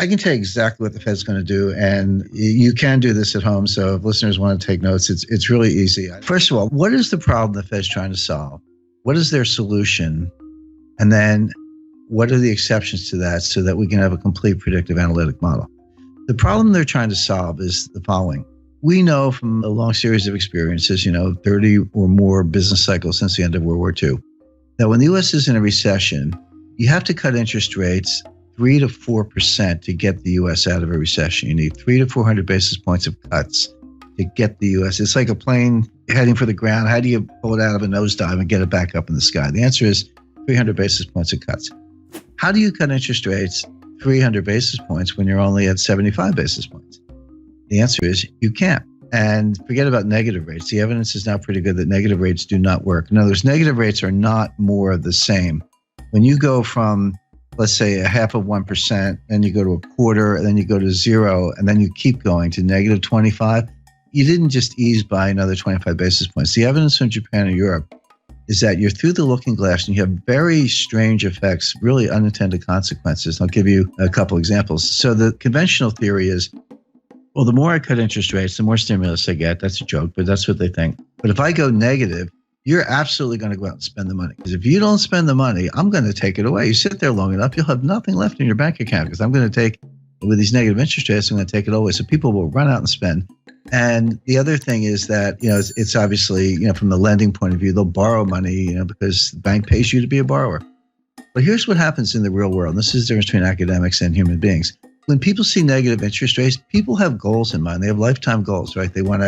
I can tell you exactly what the Fed's going to do, and you can do this at home. So if listeners want to take notes, it's really easy. First of all, what is the problem the Fed's trying to solve? What is their solution? And then what are the exceptions to that so that we can have a complete predictive analytic model? The problem they're trying to solve is the following. We know from a long series of experiences, 30 or more business cycles since the end of World War II, that when the U.S. is in a recession, you have to cut interest rates 3 to 4% to get the U.S. out of a recession. You need 300 to 400 basis points of cuts to get the U.S. It's like a plane heading for the ground. How do you pull it out of a nosedive and get it back up in the sky? The answer is 300 basis points of cuts. How do you cut interest rates 300 basis points when you're only at 75 basis points? The answer is you can't. And forget about negative rates. The evidence is now pretty good that negative rates do not work. In other words, negative rates are not more of the same. When you go from, let's say, a half of 1%, then you go to a quarter, and then you go to 0, and then you keep going to negative 25, you didn't just ease by another 25 basis points. The evidence from Japan and Europe is that you're through the looking glass and you have very strange effects, really unintended consequences. I'll give you a couple examples. So the conventional theory is, well, the more I cut interest rates, the more stimulus I get. That's a joke, but that's what they think. But if I go negative, you're absolutely going to go out and spend the money. Because if you don't spend the money, I'm going to take it away. You sit there long enough, you'll have nothing left in your bank account because I'm going to take, with these negative interest rates, I'm going to take it away. So people will run out and spend. And the other thing is that, it's obviously, from the lending point of view, they'll borrow money, because the bank pays you to be a borrower. But here's what happens in the real world. This is the difference between academics and human beings. When people see negative interest rates, people have goals in mind. They have lifetime goals, right? They want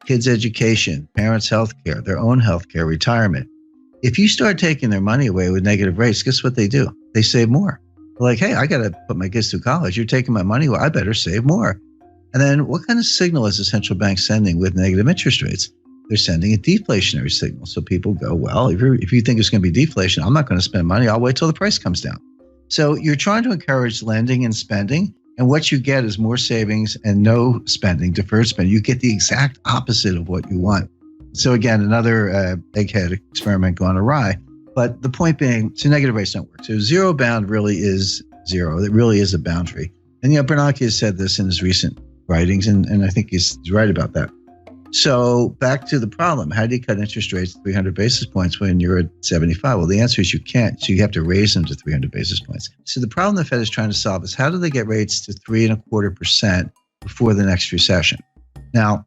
kids' education, parents' health care, their own health care, retirement. If you start taking their money away with negative rates, guess what they do? They save more. They're like, hey, I got to put my kids through college. You're taking my money away. I better save more. And then what kind of signal is the central bank sending with negative interest rates? They're sending a deflationary signal. So people go, well, if you think it's going to be deflation, I'm not going to spend money. I'll wait till the price comes down. So you're trying to encourage lending and spending. And what you get is more savings and no spending, deferred spending. You get the exact opposite of what you want. So again, another egghead experiment gone awry. But the point being, so negative rates don't work. So zero bound really is zero. It really is a boundary. And Bernanke has said this in his recent writings, and I think he's right about that. So back to the problem. How do you cut interest rates 300 basis points when you're at 75? Well, the answer is you can't. So you have to raise them to 300 basis points. So the problem the Fed is trying to solve is how do they get rates to 3.25% before the next recession? Now,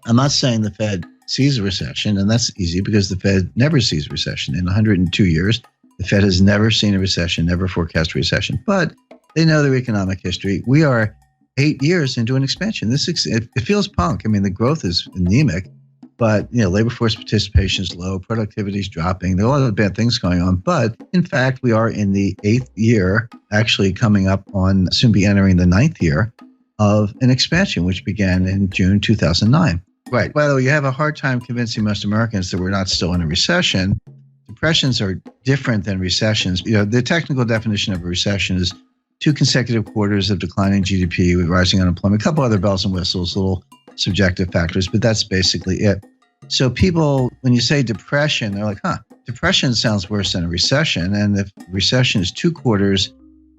I'm not saying the Fed sees a recession, and that's easy because the Fed never sees a recession. In 102 years, the Fed has never seen a recession, never forecast a recession. But they know their economic history. We are 8 years into an expansion. It feels punk. I mean, the growth is anemic, but labor force participation is low, productivity is dropping. There are a lot of bad things going on, but in fact, we are in the 8th year, actually coming up on soon be entering the 9th year of an expansion, which began in June 2009. Right. By the way, you have a hard time convincing most Americans that we're not still in a recession. Depressions are different than recessions. The technical definition of a recession is 2 consecutive quarters of declining GDP with rising unemployment, a couple other bells and whistles, little subjective factors, but that's basically it. So people, when you say depression, they're like, depression sounds worse than a recession. And if recession is 2 quarters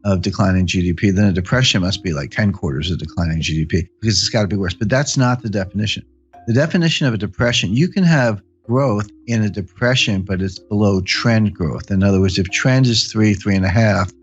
of declining GDP, then a depression must be like 10 quarters of declining GDP because it's got to be worse. But that's not the definition. The definition of a depression, you can have growth in a depression, but it's below trend growth. In other words, if trend is 3.5,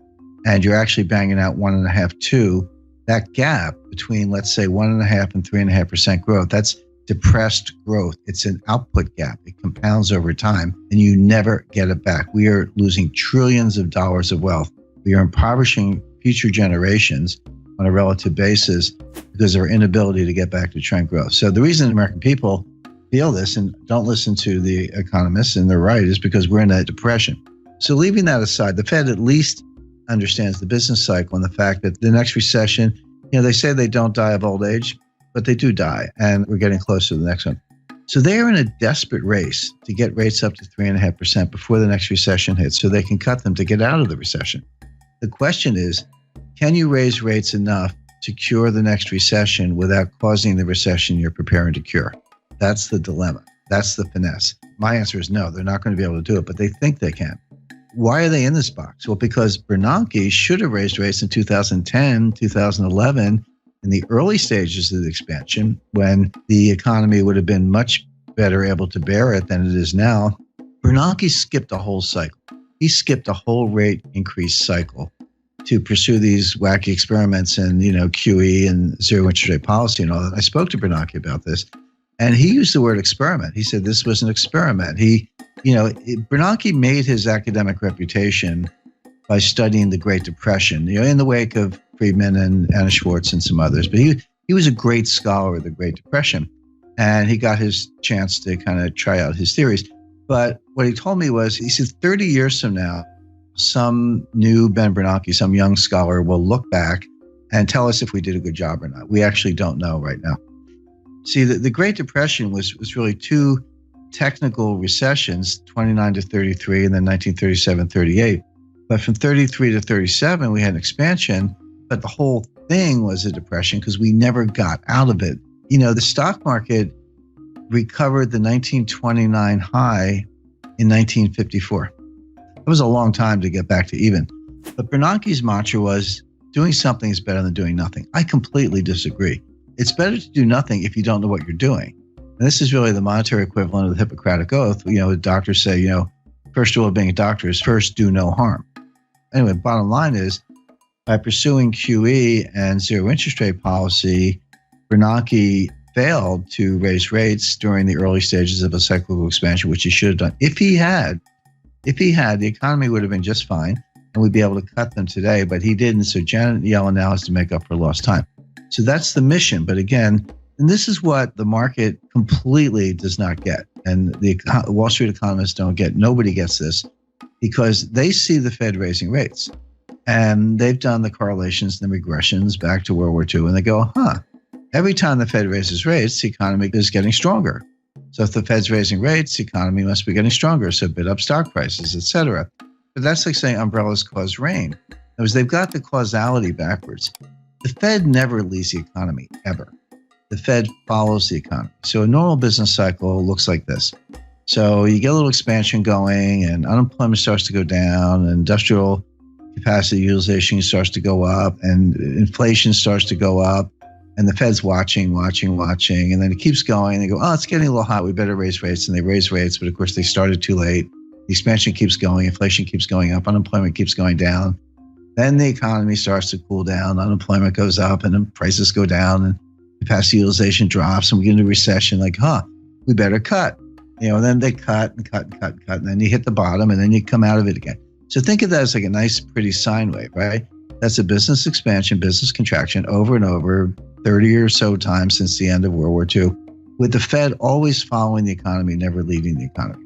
and you're actually banging out 1.5, 2, that gap between, let's say, 1.5 and 3.5% growth, that's depressed growth. It's an output gap. It compounds over time, and you never get it back. We are losing trillions of dollars of wealth. We are impoverishing future generations on a relative basis because of our inability to get back to trend growth. So the reason American people feel this and don't listen to the economists, and they're right, is because we're in a depression. So leaving that aside, the Fed at least understands the business cycle and the fact that the next recession, they say they don't die of old age, but they do die, and we're getting closer to the next one. So they are in a desperate race to get rates up to 3.5% before the next recession hits so they can cut them to get out of the recession. The question is, can you raise rates enough to cure the next recession without causing the recession you're preparing to cure? That's the dilemma. That's the finesse. My answer is no, they're not going to be able to do it, but they think they can. why are they in this box? Well, because Bernanke should have raised rates in 2010, 2011, in the early stages of the expansion, when the economy would have been much better able to bear it than it is now. Bernanke skipped a whole cycle. He skipped a whole rate increase cycle to pursue these wacky experiments and, QE and zero interest rate policy and all that. I spoke to Bernanke about this, and he used the word experiment. He said this was an experiment. Bernanke made his academic reputation by studying the Great Depression, in the wake of Friedman and Anna Schwartz and some others. But he was a great scholar of the Great Depression, and he got his chance to kind of try out his theories. But what he told me was, he said 30 years from now, some new Ben Bernanke, some young scholar will look back and tell us if we did a good job or not. We actually don't know right now. See, the Great Depression was really two technical recessions, 29 to 33 and then 1937-38. But from 33 to 37, we had an expansion, but the whole thing was a depression because we never got out of it. The stock market recovered the 1929 high in 1954. It was a long time to get back to even. But Bernanke's mantra was, doing something is better than doing nothing. I completely disagree. It's better to do nothing if you don't know what you're doing. And this is really the monetary equivalent of the Hippocratic Oath. Doctors say, first rule of being a doctor is first do no harm. Anyway, bottom line is, by pursuing QE and zero interest rate policy, Bernanke failed to raise rates during the early stages of a cyclical expansion, which he should have done. If he had, the economy would have been just fine, and we'd be able to cut them today, but he didn't. So Janet Yellen now has to make up for lost time. So that's the mission. But again, and this is what the market completely does not get. And the Wall Street economists don't get. Nobody gets this because they see the Fed raising rates. And they've done the correlations and the regressions back to World War II. And they go, every time the Fed raises rates, the economy is getting stronger. So if the Fed's raising rates, the economy must be getting stronger. So bid up stock prices, et cetera. But that's like saying umbrellas cause rain. Because they've got the causality backwards. The Fed never leads the economy, ever. The Fed follows the economy. So a normal business cycle looks like this. So you get a little expansion going and unemployment starts to go down, and industrial capacity utilization starts to go up, and inflation starts to go up, and the Fed's watching, and then it keeps going. They go, it's getting a little hot. We better raise rates. And they raise rates, but of course they started too late. The expansion keeps going, inflation keeps going up, unemployment keeps going down. Then the economy starts to cool down, unemployment goes up, and then prices go down, and capacity utilization drops, and we get into recession. Like, we better cut. And then they cut, and then you hit the bottom, and then you come out of it again. So think of that as like a nice, pretty sine wave, right? That's a business expansion, business contraction over and over, 30 or so times since the end of World War II, with the Fed always following the economy, never leading the economy.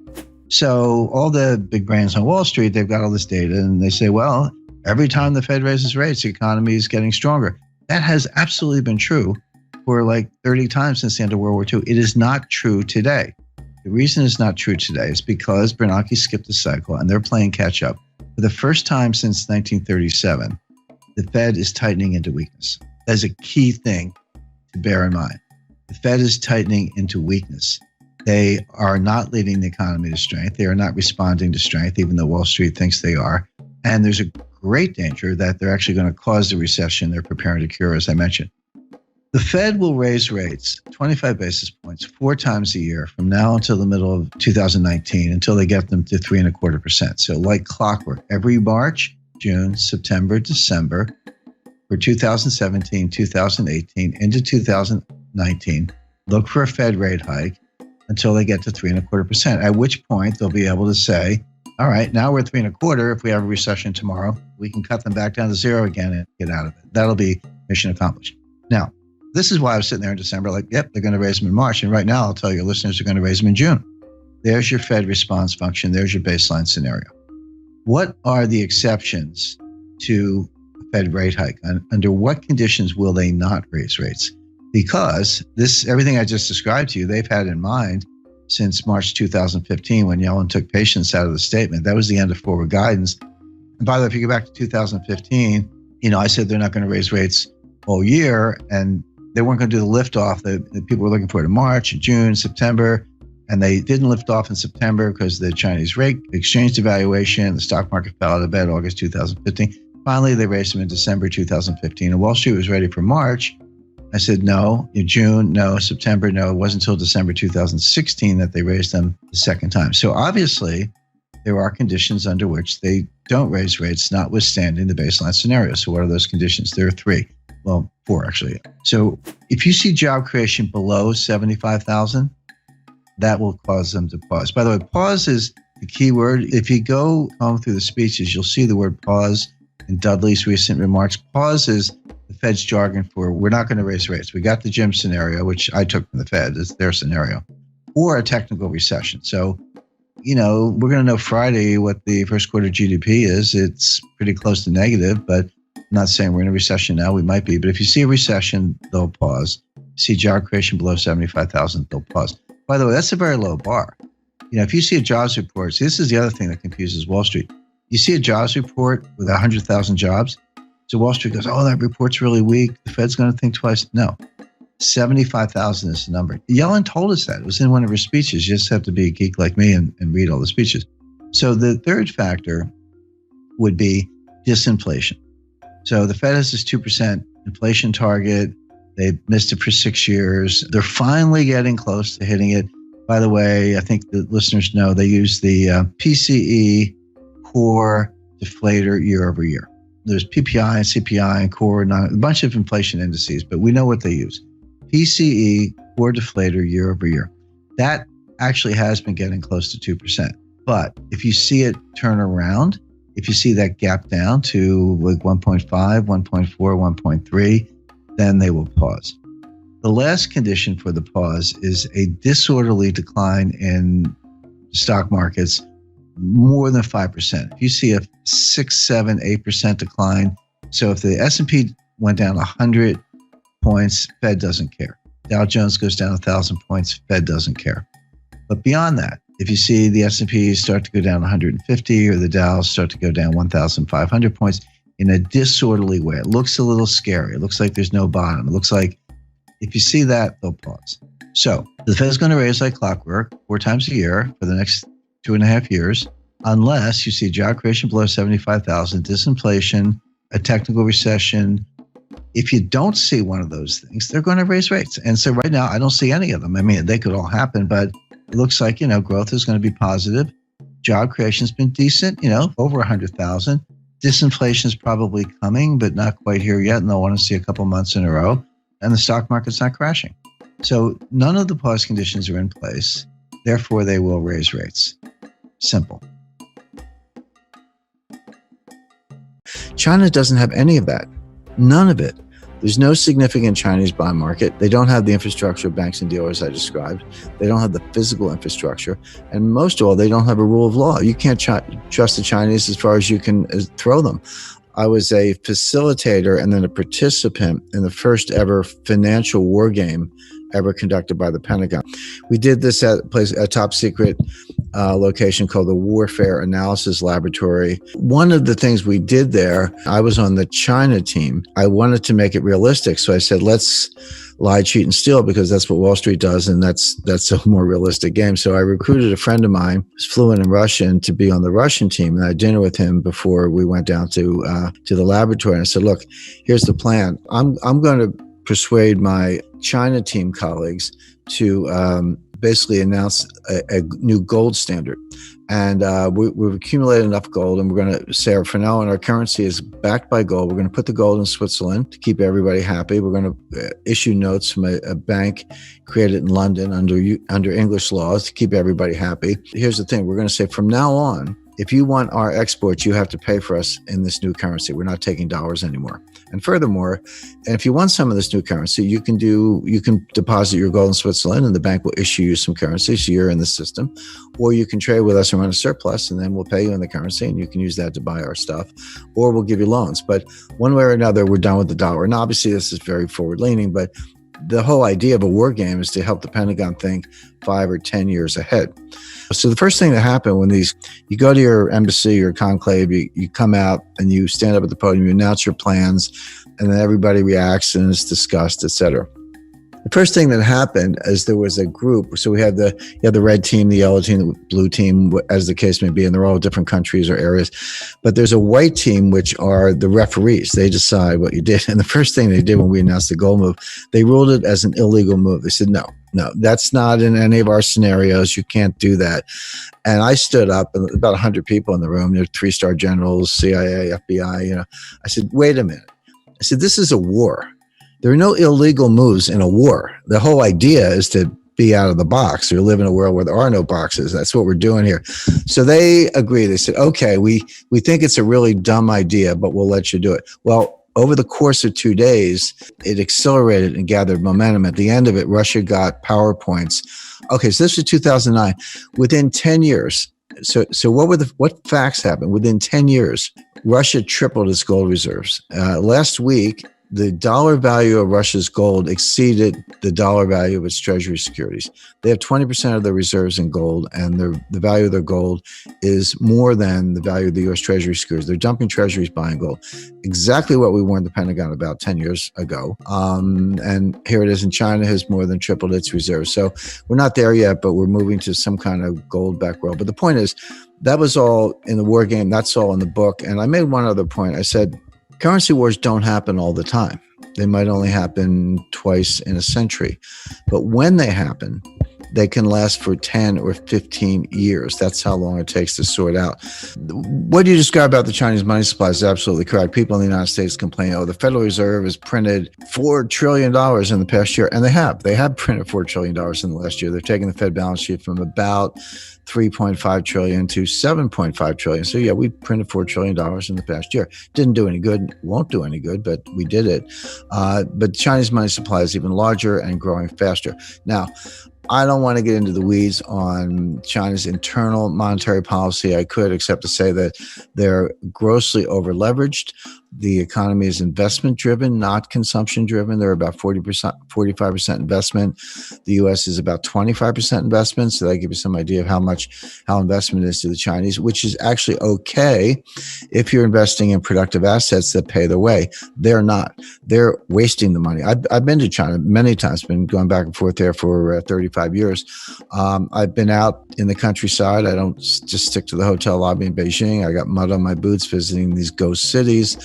So all the big brains on Wall Street, they've got all this data, and they say, well, every time the Fed raises rates, the economy is getting stronger. That has absolutely been true for like 30 times since the end of World War II. It is not true today. The reason it's not true today is because Bernanke skipped the cycle and they're playing catch up. For the first time since 1937, the Fed is tightening into weakness. That's a key thing to bear in mind. The Fed is tightening into weakness. They are not leading the economy to strength. They are not responding to strength, even though Wall Street thinks they are. And there's a great danger that they're actually going to cause the recession they're preparing to cure, as I mentioned. The Fed will raise rates 25 basis points 4 times a year from now until the middle of 2019, until they get them to 3.25%. So like clockwork, every March, June, September, December, for 2017, 2018, into 2019, look for a Fed rate hike until they get to 3.25%, at which point they'll be able to say, all right, now we're at 3.25. If we have a recession tomorrow, we can cut them back down to 0 again and get out of it. That'll be mission accomplished. Now, this is why I was sitting there in December like, yep, they're going to raise them in March. And right now, I'll tell your listeners they're going to raise them in June. There's your Fed response function. There's your baseline scenario. What are the exceptions to a Fed rate hike? Under what conditions will they not raise rates? Because everything I just described to you, they've had in mind since March 2015 when Yellen took patience out of the statement. That was the end of forward guidance. And by the way, if you go back to 2015, I said they're not going to raise rates all year, and they weren't going to do the liftoff that people were looking for in March, June, September, And they didn't lift off in September because the Chinese rate exchange devaluation, the stock market fell out of bed August 2015. Finally, they raised them in December 2015. And Wall Street was ready for March. I said, no. In June, no. September, no. It wasn't until December 2016 that they raised them the second time. So obviously, there are conditions under which they don't raise rates, notwithstanding the baseline scenario. So what are those conditions? There are three. Well, four, actually. So if you see job creation below 75,000, that will cause them to pause. By the way, pause is the key word. If you go home through the speeches, you'll see the word pause in Dudley's recent remarks. Pause is the Fed's jargon for we're not going to raise rates. We got the Jim scenario, which I took from the Fed. It's their scenario, or a technical recession. So, we're going to know Friday what the first quarter GDP is. It's pretty close to negative, but I'm not saying we're in a recession now. We might be. But if you see a recession, they'll pause. See job creation below 75,000, they'll pause. By the way, that's a very low bar. If you see a jobs report, this is the other thing that confuses Wall Street. You see a jobs report with 100,000 jobs. So Wall Street goes, oh, that report's really weak. The Fed's going to think twice. No, 75,000 is the number. Yellen told us that. It was in one of her speeches. You just have to be a geek like me and read all the speeches. So the third factor would be disinflation. So the Fed has this 2% inflation target. They missed it for 6 years. They're finally getting close to hitting it. By the way, I think the listeners know they use the PCE core deflator year over year. There's PPI and CPI and core, a bunch of inflation indices, but we know what they use. PCE core deflator year over year. That actually has been getting close to 2%. But if you see it turn around, if you see that gap down to like 1.5, 1.4, 1.3, then they will pause. The last condition for the pause is a disorderly decline in stock markets more than 5%. If you see a 6, 7, 8% decline, so if the S&P went down 100 points, Fed doesn't care. Dow Jones goes down 1,000 points, Fed doesn't care. But beyond that, if you see the S&P start to go down 150 or the Dow start to go down 1,500 points in a disorderly way, it looks a little scary. It looks like there's no bottom. It looks like if you see that, they'll pause. So the Fed's going to raise like clockwork 4 times a year for the next 2.5 years, unless you see job creation below 75,000, disinflation, a technical recession. If you don't see one of those things, they're going to raise rates. And so right now, I don't see any of them. I mean, they could all happen, but it looks like, growth is going to be positive. Job creation's been decent, over 100,000. Disinflation is probably coming, but not quite here yet. And they'll want to see a couple months in a row. And the stock market's not crashing. So none of the pause conditions are in place. Therefore, they will raise rates. Simple. China doesn't have any of that. None of it. There's no significant Chinese bond market. They don't have the infrastructure of banks and dealers I described. They don't have the physical infrastructure. And most of all, they don't have a rule of law. You can't trust the Chinese as far as you can throw them. I was a facilitator and then a participant in the first ever financial war game ever conducted by the Pentagon. We did this at a top secret location called the Warfare Analysis Laboratory. One of the things we did there, I was on the China team. I wanted to make it realistic. So I said, let's lie, cheat, and steal, because that's what Wall Street does. And that's a more realistic game. So I recruited a friend of mine who's fluent in Russian to be on the Russian team. And I had dinner with him before we went down to the laboratory. And I said, look, here's the plan. I'm going to persuade my China team colleagues to basically announce a new gold standard. And we've accumulated enough gold, and we're going to say, for now on, our currency is backed by gold. We're going to put the gold in Switzerland to keep everybody happy. We're going to issue notes from a bank created in London under English laws to keep everybody happy. Here's the thing. We're going to say, from now on, if you want our exports, you have to pay for us in this new currency. We're not taking dollars anymore. And furthermore, and if you want some of this new currency, you can deposit your gold in Switzerland and the bank will issue you some currency, so you're in the system. Or you can trade with us and run a surplus, and then we'll pay you in the currency and you can use that to buy our stuff. Or we'll give you loans. But one way or another, we're done with the dollar. And obviously this is very forward-leaning, but the whole idea of a war game is to help the Pentagon think 5 or 10 years ahead. So the first thing that happened when you go to your embassy or conclave, you come out and you stand up at the podium, you announce your plans, and then everybody reacts and is discussed, et cetera. The First thing that happened is there was a group. So you have the red team, the yellow team, the blue team, as the case may be, and they're all different countries or areas. But there's a white team, which are the referees. They decide what you did. And the first thing they did when we announced the gold move, they ruled it as an illegal move. They said, no, that's not in any of our scenarios. You can't do that. And I stood up, and about 100 people in the room. There were 3-star generals, CIA, FBI. I said, wait a minute. I said, this is a war. There are no illegal moves in a war. The whole idea is to be out of the box or live in a world where there are no boxes. That's what we're doing here. So they agreed. They said, okay, we think it's a really dumb idea, but we'll let you do it. Well, over the course of 2 days, it accelerated and gathered momentum. At the end of it, Russia got PowerPoints. Okay, so this was 2009. Within 10 years, so what facts happened? Within 10 years, Russia tripled its gold reserves. Last week, the dollar value of Russia's gold exceeded the dollar value of its treasury securities. They have 20% of their reserves in gold, and the value of their gold is more than the value of the U.S. treasury securities. They're dumping treasuries, buying gold. Exactly what we warned the Pentagon about 10 years ago. And here it is, and China has more than tripled its reserves. So we're not there yet, but we're moving to some kind of gold-backed world. But the point is, that was all in the war game. That's all in the book. And I made one other point. I said, currency wars don't happen all the time. They might only happen twice in a century. But when they happen, they can last for 10 or 15 years. That's how long it takes to sort out. What you describe about the Chinese money supply is absolutely correct. People in the United States complain, the Federal Reserve has printed $4 trillion in the past year. And they have printed $4 trillion in the last year. They've taken the Fed balance sheet from about 3.5 trillion to 7.5 trillion. So yeah, we printed $4 trillion in the past year. Didn't do any good, won't do any good, but we did it. But Chinese money supply is even larger and growing faster. Now, I don't want to get into the weeds on China's internal monetary policy. I could, except to say that they're grossly over-leveraged. The economy is investment-driven, not consumption-driven. They're about 45% investment. The U.S. is about 25% investment. So that gives you some idea of how investment is to the Chinese, which is actually okay if you're investing in productive assets that pay the way. They're not. They're wasting the money. I've been to China many times, been going back and forth there for 35 years. I've been out in the countryside. I don't just stick to the hotel lobby in Beijing. I got mud on my boots visiting these ghost cities.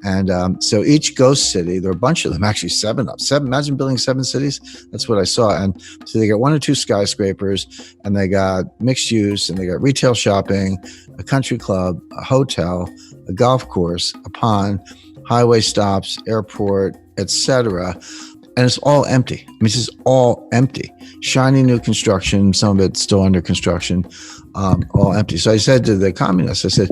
And so each ghost city, there are a bunch of them, actually seven. Imagine building 7 cities. That's what I saw. And so they got 1 or 2 skyscrapers, and they got mixed use, and they got retail shopping, a country club, a hotel, a golf course, a pond, highway stops, airport, etc. And it's all empty. I mean, it's just all empty. Shiny new construction, some of it still under construction, all empty. So I said to the communists, I said,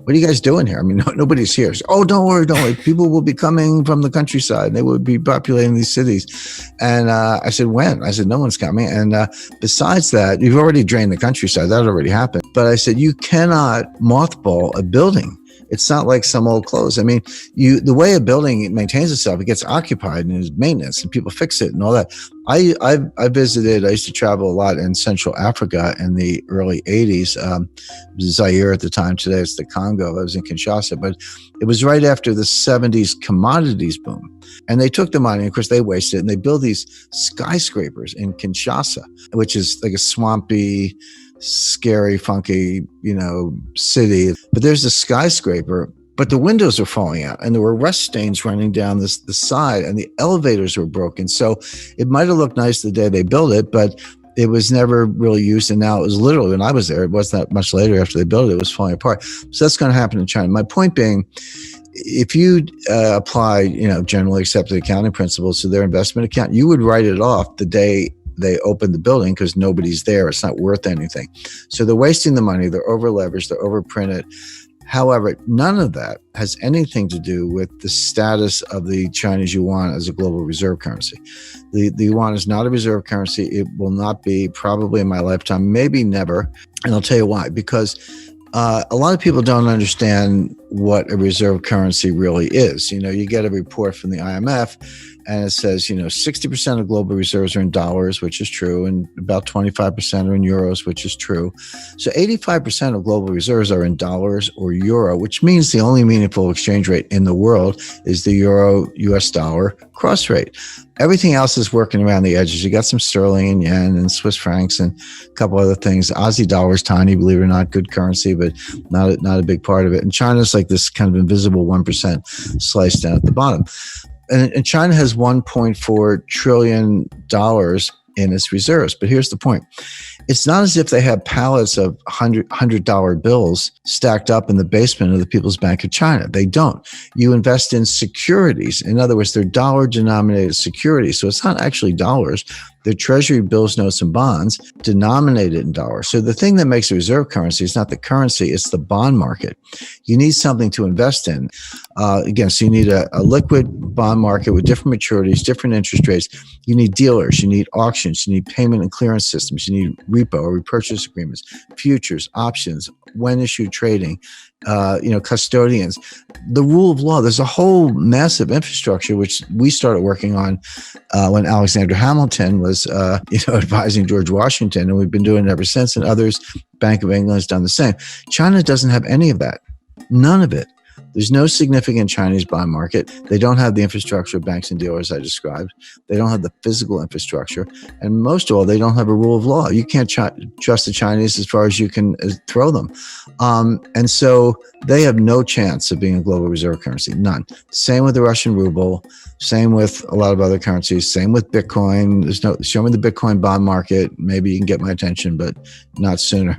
what are you guys doing here? I mean, nobody's here. So, don't worry. People will be coming from the countryside. They will be populating these cities. And I said, when? I said, no one's coming. And besides that, you've already drained the countryside. That already happened. But I said, you cannot mothball a building. It's not like some old clothes. I mean, the way a building maintains itself, it gets occupied and there's maintenance and people fix it and all that. I visited, I used to travel a lot in Central Africa in the early 80s. It was Zaire at the time. Today it's the Congo. I was in Kinshasa, but it was right after the 70s commodities boom. And they took the money, and of course they wasted it, and they built these skyscrapers in Kinshasa, which is like a swampy, scary, funky, city. But there's a skyscraper, but the windows are falling out, and there were rust stains running down the side, and the elevators were broken. So it might have looked nice the day they built it, but it was never really used. And now it was literally, when I was there, it wasn't that much later after they built it, it was falling apart. So that's going to happen in China. My point being, if you apply, generally accepted accounting principles to their investment account, you would write it off the day they open the building because nobody's there. It's not worth anything. So they're wasting the money. They're over leveraged. They're overprinted. However, none of that has anything to do with the status of the Chinese yuan as a global reserve currency. The yuan is not a reserve currency. It will not be probably in my lifetime, maybe never. And I'll tell you why. Because a lot of people don't understand what a reserve currency really is. You get a report from the IMF and it says, 60% of global reserves are in dollars, which is true, and about 25% are in euros, which is true. So 85% of global reserves are in dollars or euro, which means the only meaningful exchange rate in the world is the euro US dollar cross rate. Everything else is working around the edges. You got some sterling and yen and Swiss francs and a couple other things. Aussie dollar is tiny, believe it or not, good currency, but not a big part of it. And China's like this kind of invisible 1% sliced down at the bottom. And China has $1.4 trillion in its reserves. But here's the point. It's not as if they have pallets of $100 bills stacked up in the basement of the People's Bank of China. They don't. You invest in securities. In other words, they're dollar-denominated securities. So it's not actually dollars. They're treasury bills, notes, and bonds denominated in dollars. So the thing that makes a reserve currency is not the currency, it's the bond market. You need something to invest in. Again, so you need a liquid bond market with different maturities, different interest rates. You need dealers, you need auctions, you need payment and clearance systems, you need repo or repurchase agreements, futures, options, when issued trading, custodians, the rule of law. There's a whole massive infrastructure, which we started working on when Alexander Hamilton was, advising George Washington, and we've been doing it ever since. And others, Bank of England has done the same. China doesn't have any of that, none of it. There's no significant Chinese bond market. They don't have the infrastructure of banks and dealers I described. They don't have the physical infrastructure. And most of all, they don't have a rule of law. You can't trust the Chinese as far as you can throw them. And so they have no chance of being a global reserve currency, none. Same with the Russian ruble, same with a lot of other currencies, same with Bitcoin. Show me the Bitcoin bond market. Maybe you can get my attention, but not sooner.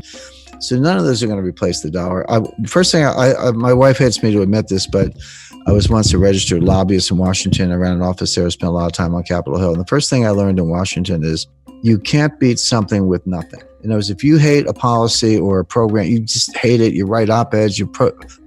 So none of those are going to replace the dollar. First thing, my wife hates me to admit this, but I was once a registered lobbyist in Washington. I ran an office there. I spent a lot of time on Capitol Hill. And the first thing I learned in Washington is you can't beat something with nothing. In other words, if you hate a policy or a program, you just hate it, you write op-eds,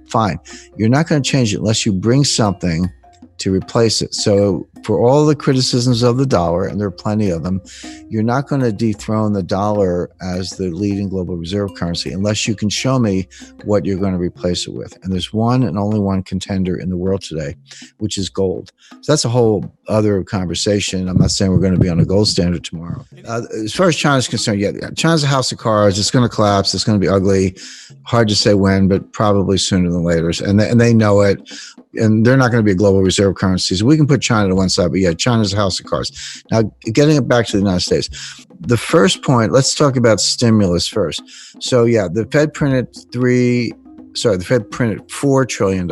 fine. You're not going to change it unless you bring something to replace it. So for all the criticisms of the dollar, and there are plenty of them, you're not going to dethrone the dollar as the leading global reserve currency unless you can show me what you're going to replace it with. And there's one and only one contender in the world today, which is gold. So that's a whole other conversation. I'm not saying we're going to be on a gold standard tomorrow. As far as China's concerned, China's a house of cards. It's going to collapse. It's going to be ugly. Hard to say when, but probably sooner than later. And they know it. And they're not going to be a global reserve currency. So we can put China to one side, but China's a house of cards. Now, getting it back to the United States, the first point, let's talk about stimulus first. So the Fed printed $4 trillion.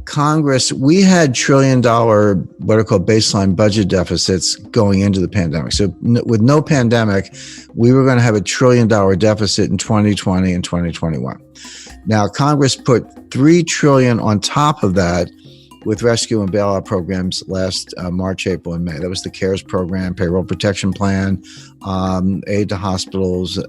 Congress, we had $1 trillion, what are called baseline budget deficits going into the pandemic. So with no pandemic, we were going to have $1 trillion deficit in 2020 and 2021. Now, Congress put $3 trillion on top of that with rescue and bailout programs last March, April, and May. That was the CARES program, payroll protection plan, aid to hospitals,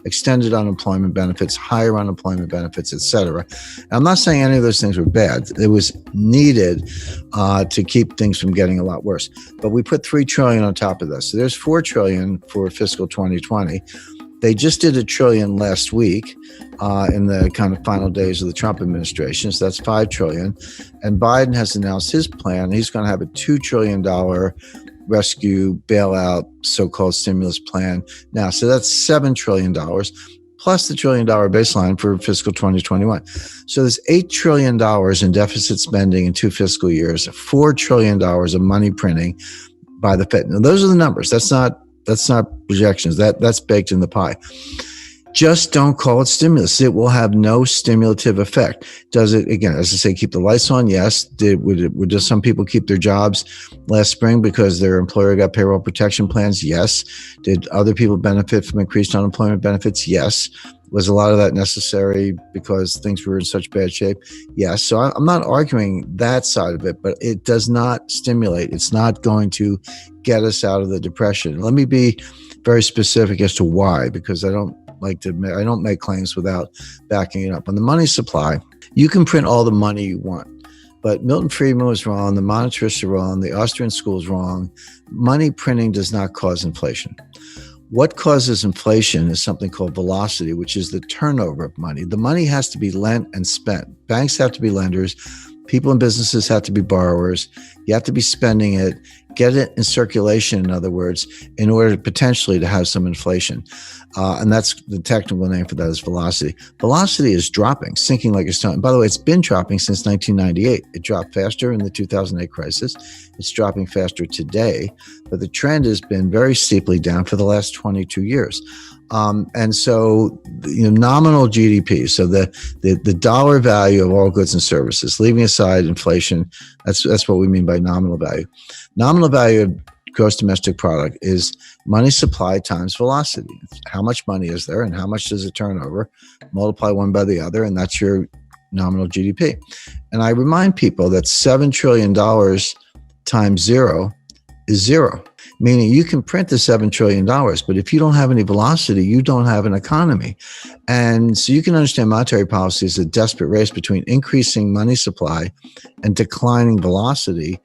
extended unemployment benefits, higher unemployment benefits, et cetera. I'm not saying any of those things were bad. It was needed to keep things from getting a lot worse. But we put $3 trillion on top of this. So there's $4 trillion for fiscal 2020. They just did $1 trillion last week in the kind of final days of the Trump administration. So that's $5 trillion. And Biden has announced his plan. He's going to have a $2 trillion rescue bailout, so-called stimulus plan now. So that's $7 trillion plus the $1 trillion baseline for fiscal 2021. So there's $8 trillion in deficit spending in 2 fiscal years, $4 trillion of money printing by the Fed. Now, those are the numbers. That's not projections. That's baked in the pie. Just don't call it stimulus. It will have no stimulative effect. Does it, again, as I say, keep the lights on? Yes. Would some people keep their jobs last spring because their employer got payroll protection plans? Yes. Did other people benefit from increased unemployment benefits? Yes. Was a lot of that necessary because things were in such bad shape? Yes. So I'm not arguing that side of it, but it does not stimulate. It's not going to get us out of the depression. Let me be very specific as to why, because I don't make claims without backing it up. On the money supply, you can print all the money you want, but Milton Friedman was wrong. The monetarists are wrong. The Austrian school is wrong. Money printing does not cause inflation. What causes inflation is something called velocity, which is the turnover of money. The money has to be lent and spent. Banks have to be lenders. People and businesses have to be borrowers. You have to be spending it. get it in circulation, in other words, in order potentially to have some inflation. And that's the technical name for that is velocity. Velocity is dropping, sinking like a stone. By the way, it's been dropping since 1998. It dropped faster in the 2008 crisis. It's dropping faster today, but the trend has been very steeply down for the last 22 years. And so, nominal GDP, so the dollar value of all goods and services, leaving aside inflation, that's what we mean by nominal value. Nominal value of gross domestic product is money supply times velocity. How much money is there and how much does it turn over? Multiply one by the other, and that's your nominal GDP. And I remind people that $7 trillion times zero is zero, meaning you can print the $7 trillion, but if you don't have any velocity, you don't have an economy. And so you can understand monetary policy is a desperate race between increasing money supply and declining velocity.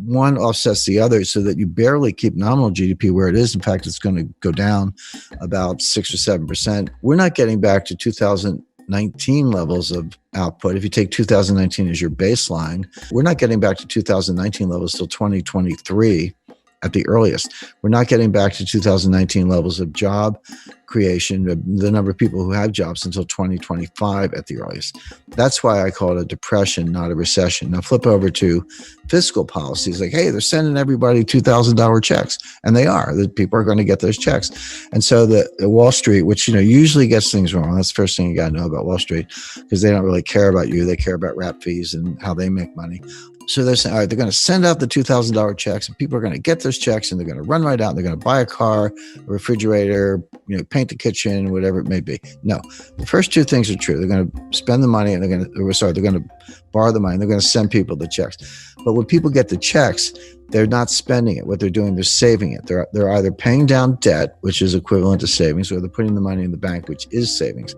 One offsets the other so that you barely keep nominal GDP where it is. In fact, it's going to go down about 6 or 7%. We're not getting back to 2019 levels of output. If you take 2019 as your baseline, we're not getting back to 2019 levels till 2023 at the earliest. We're not getting back to 2019 levels of job creation, the number of people who have jobs, until 2025 at the earliest. That's why I call it a depression, not a recession. Now flip over to fiscal policies, like, hey, they're sending everybody $2,000 checks, and they are. The people are going to get those checks. And so the Wall Street, which usually gets things wrong, that's the first thing you got to know about Wall Street, because they don't really care about you. They care about rap fees and how they make money. So they're saying, all right, they're going to send out the $2,000 checks, and people are going to get those checks, and they're going to run right out. And they're going to buy a car, a refrigerator, paint the kitchen, whatever it may be. No, the first two things are true. They're going to spend the money, and they're going to borrow the money, and they're going to send people the checks. But when people get the checks, they're not spending it. What they're doing, they're saving it. They're either paying down debt, which is equivalent to savings, or they're putting the money in the bank, which is savings.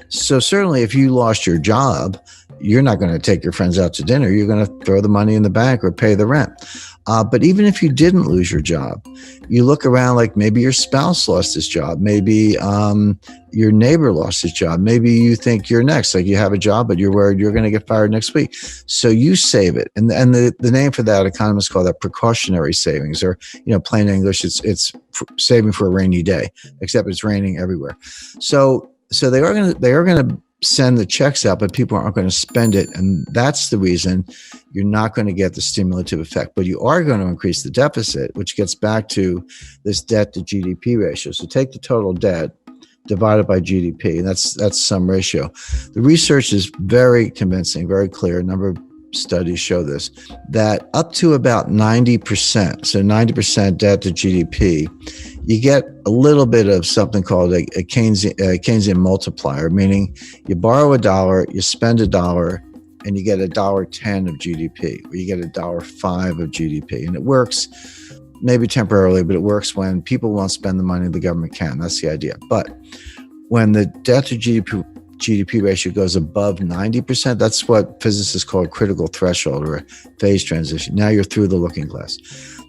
So certainly if you lost your job, you're not going to take your friends out to dinner. You're going to throw the money in the bank or pay the rent. But even if you didn't lose your job, you look around, like maybe your spouse lost his job. Maybe your neighbor lost his job. Maybe you think you're next, like you have a job, but you're worried you're going to get fired next week. So you save it. And the name for that, economists call that precautionary savings, or, plain English, it's saving for a rainy day, except it's raining everywhere. So they are going to send the checks out, but people aren't going to spend it. And that's the reason you're not going to get the stimulative effect. But you are going to increase the deficit, which gets back to this debt to GDP ratio. So take the total debt divided by GDP, and that's some ratio. The research is very convincing, very clear. A number of studies show this, that up to about 90%, so 90% debt to GDP, you get a little bit of something called a Keynesian multiplier, meaning you borrow $1, you spend $1, and you get $1.10 of GDP, or you get $1.05 of GDP. And it works maybe temporarily, but it works when people won't spend the money the government can. That's the idea. But when the debt to GDP ratio goes above 90%, that's what physicists call a critical threshold, or a phase transition. Now you're through the looking glass.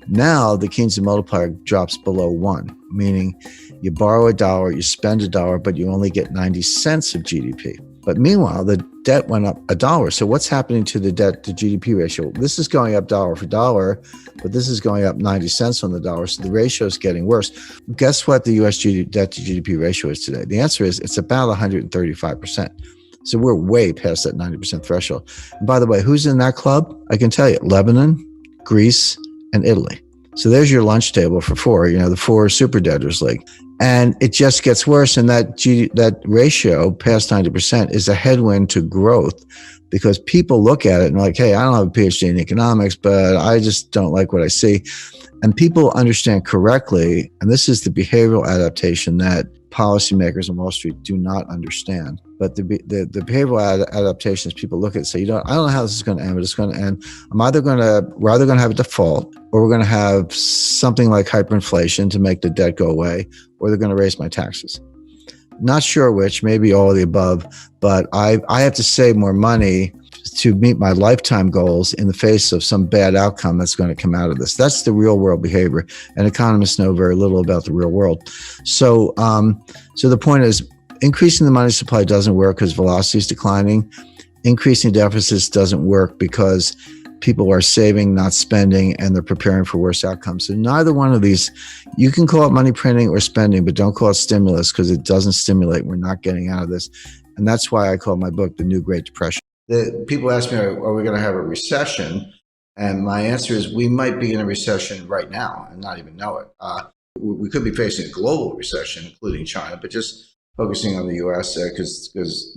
Now the Keynesian multiplier drops below 1, meaning you borrow $1, you spend $1, but you only get 90 cents of GDP. But meanwhile, the debt went up $1. So what's happening to the debt to GDP ratio? This is going up dollar for dollar, but this is going up 90 cents on the dollar. So the ratio is getting worse. Guess what the U.S. debt to GDP ratio is today? The answer is it's about 135%. So we're way past that 90% threshold. And by the way, who's in that club? I can tell you, Lebanon, Greece, and Italy. So there's your lunch table for four, the four super debtors league. And it just gets worse. And that ratio past 90% is a headwind to growth, because people look at it and are like, hey, I don't have a PhD in economics, but I just don't like what I see. And people understand correctly, and this is the behavioral adaptation that policymakers on Wall Street do not understand. But the behavioral adaptations, people look at it and say, I don't know how this is going to end, but it's going to end. We're either going to have a default, or we're going to have something like hyperinflation to make the debt go away, or they're going to raise my taxes. Not sure which, maybe all of the above, but I have to save more money to meet my lifetime goals in the face of some bad outcome that's going to come out of this. That's the real world behavior, and economists know very little about the real world. So the point is, increasing the money supply doesn't work because velocity is declining. Increasing deficits doesn't work because people are saving, not spending, and they're preparing for worse outcomes. So neither one of these, you can call it money printing or spending, but don't call it stimulus because it doesn't stimulate. We're not getting out of this. And that's why I call my book The New Great Depression. People ask me, are we going to have a recession? And my answer is we might be in a recession right now and not even know it. We could be facing a global recession, including China, but just focusing on the U.S. Because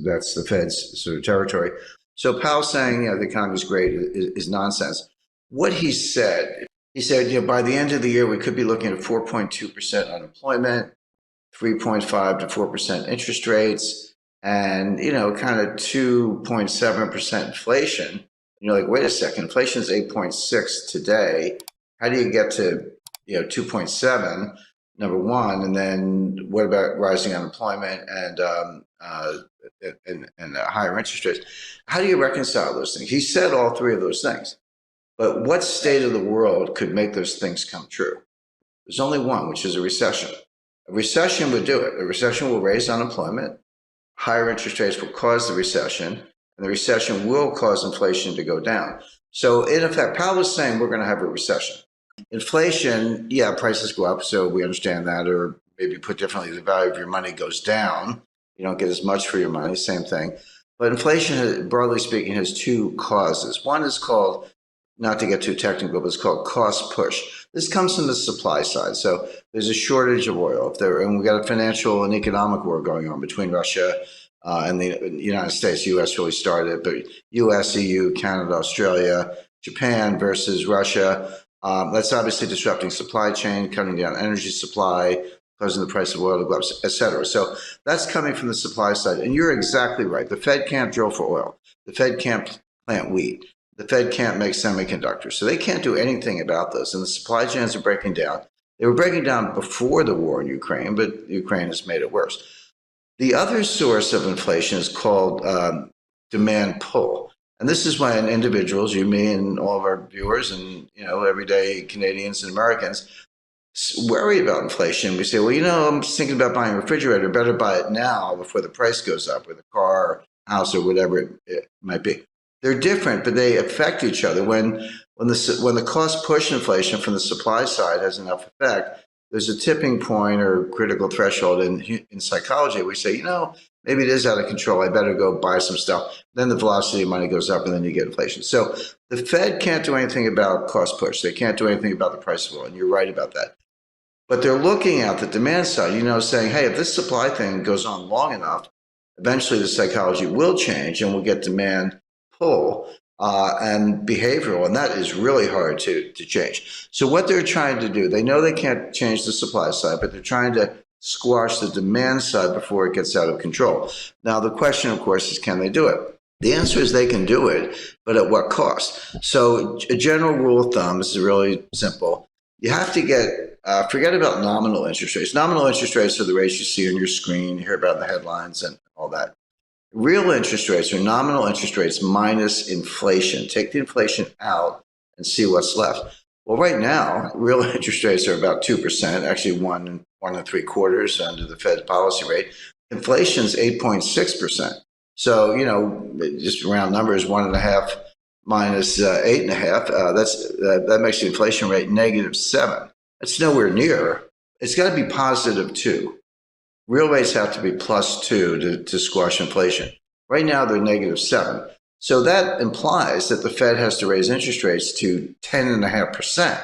that's the Fed's sort of territory. So Powell's saying, the economy is great is nonsense. What he said, by the end of the year, we could be looking at 4.2% unemployment, 3.5 to 4% interest rates, and, kind of 2.7% inflation. And you're like, wait a second, inflation is 8.6 today. How do you get to, 2.7, number one? And then what about rising unemployment and higher interest rates? How do you reconcile those things? He said all three of those things. But what state of the world could make those things come true? There's only one, which is a recession. A recession would do it. A recession will raise unemployment. Higher interest rates will cause the recession, and the recession will cause inflation to go down. So in effect, Powell was saying we're going to have a recession. Inflation, prices go up, so we understand that, or maybe put differently, the value of your money goes down. You don't get as much for your money, same thing. But inflation, broadly speaking, has two causes. One is called, not to get too technical, but it's called cost push. This comes from the supply side. So there's a shortage of oil, and we've got a financial and economic war going on between Russia and the United States. U.S. really started, but U.S., EU, Canada, Australia, Japan versus Russia. That's obviously disrupting supply chain, cutting down energy supply, causing the price of oil to go up, et cetera. So that's coming from the supply side. And you're exactly right. The Fed can't drill for oil. The Fed can't plant wheat. The Fed can't make semiconductors. So they can't do anything about this. And the supply chains are breaking down. They were breaking down before the war in Ukraine, but Ukraine has made it worse. The other source of inflation is called demand pull. And this is when individuals, you, me, and all of our viewers and, everyday Canadians and Americans worry about inflation. We say, well, I'm just thinking about buying a refrigerator. Better buy it now before the price goes up, or the car, house, or whatever it might be. They're different, but they affect each other. When the cost push inflation from the supply side has enough effect, there's a tipping point or critical threshold in psychology. We say, maybe it is out of control. I better go buy some stuff. Then the velocity of money goes up, and then you get inflation. So the Fed can't do anything about cost push. They can't do anything about the price of oil, and you're right about that. But they're looking at the demand side, saying, hey, if this supply thing goes on long enough, eventually the psychology will change, and we'll get demand pull and behavioral, and that is really hard to change. So what they're trying to do, they know they can't change the supply side, but they're trying to squash the demand side before it gets out of control. Now, the question, of course, is can they do it? The answer is they can do it, but at what cost? So a general rule of thumb, this is really simple. You have to get, forget about nominal interest rates. Nominal interest rates are the rates you see on your screen, you hear about in the headlines and all that. Real interest rates are nominal interest rates minus inflation. Take the inflation out and see what's left. Well, right now, real interest rates are about 2%, actually 1.75 under the Fed's policy rate. Inflation's 8.6%. So, just round numbers, 1.5 minus 8.5, that makes the inflation rate -7. That's nowhere near. It's got to be +2. Real rates have to be +2 to squash inflation. Right now, they're -7. So that implies that the Fed has to raise interest rates to 10.5%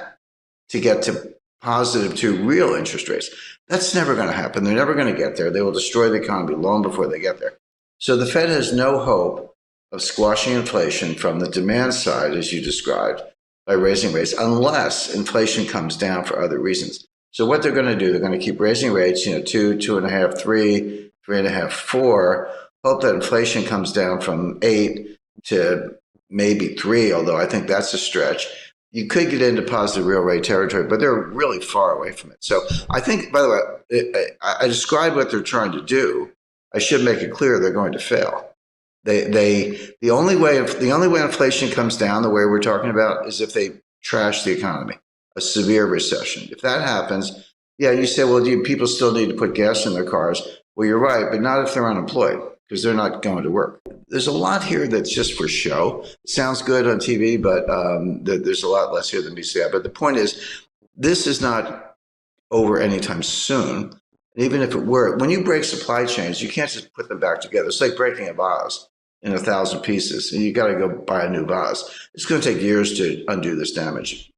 to get to +2 real interest rates. That's never going to happen. They're never going to get there. They will destroy the economy long before they get there. So the Fed has no hope of squashing inflation from the demand side, as you described, by raising rates, unless inflation comes down for other reasons. So what they're going to do, they're going to keep raising rates, 2, 2.5, 3, 3.5, 4, hope that inflation comes down from 8 to maybe 3, although I think that's a stretch. You could get into positive real rate territory, but they're really far away from it. So I think, by the way, I described what they're trying to do. I should make it clear they're going to fail. The only way inflation comes down, the way we're talking about, is if they trash the economy, a severe recession. If that happens, you say, well, do people still need to put gas in their cars? Well, you're right, but not if they're unemployed, because they're not going to work. There's a lot here that's just for show. It sounds good on TV, but there's a lot less here than meets the eye. But the point is, this is not over anytime soon. Even if it were, when you break supply chains, you can't just put them back together. It's like breaking a vase in 1,000 pieces, and you got to go buy a new vase. It's going to take years to undo this damage.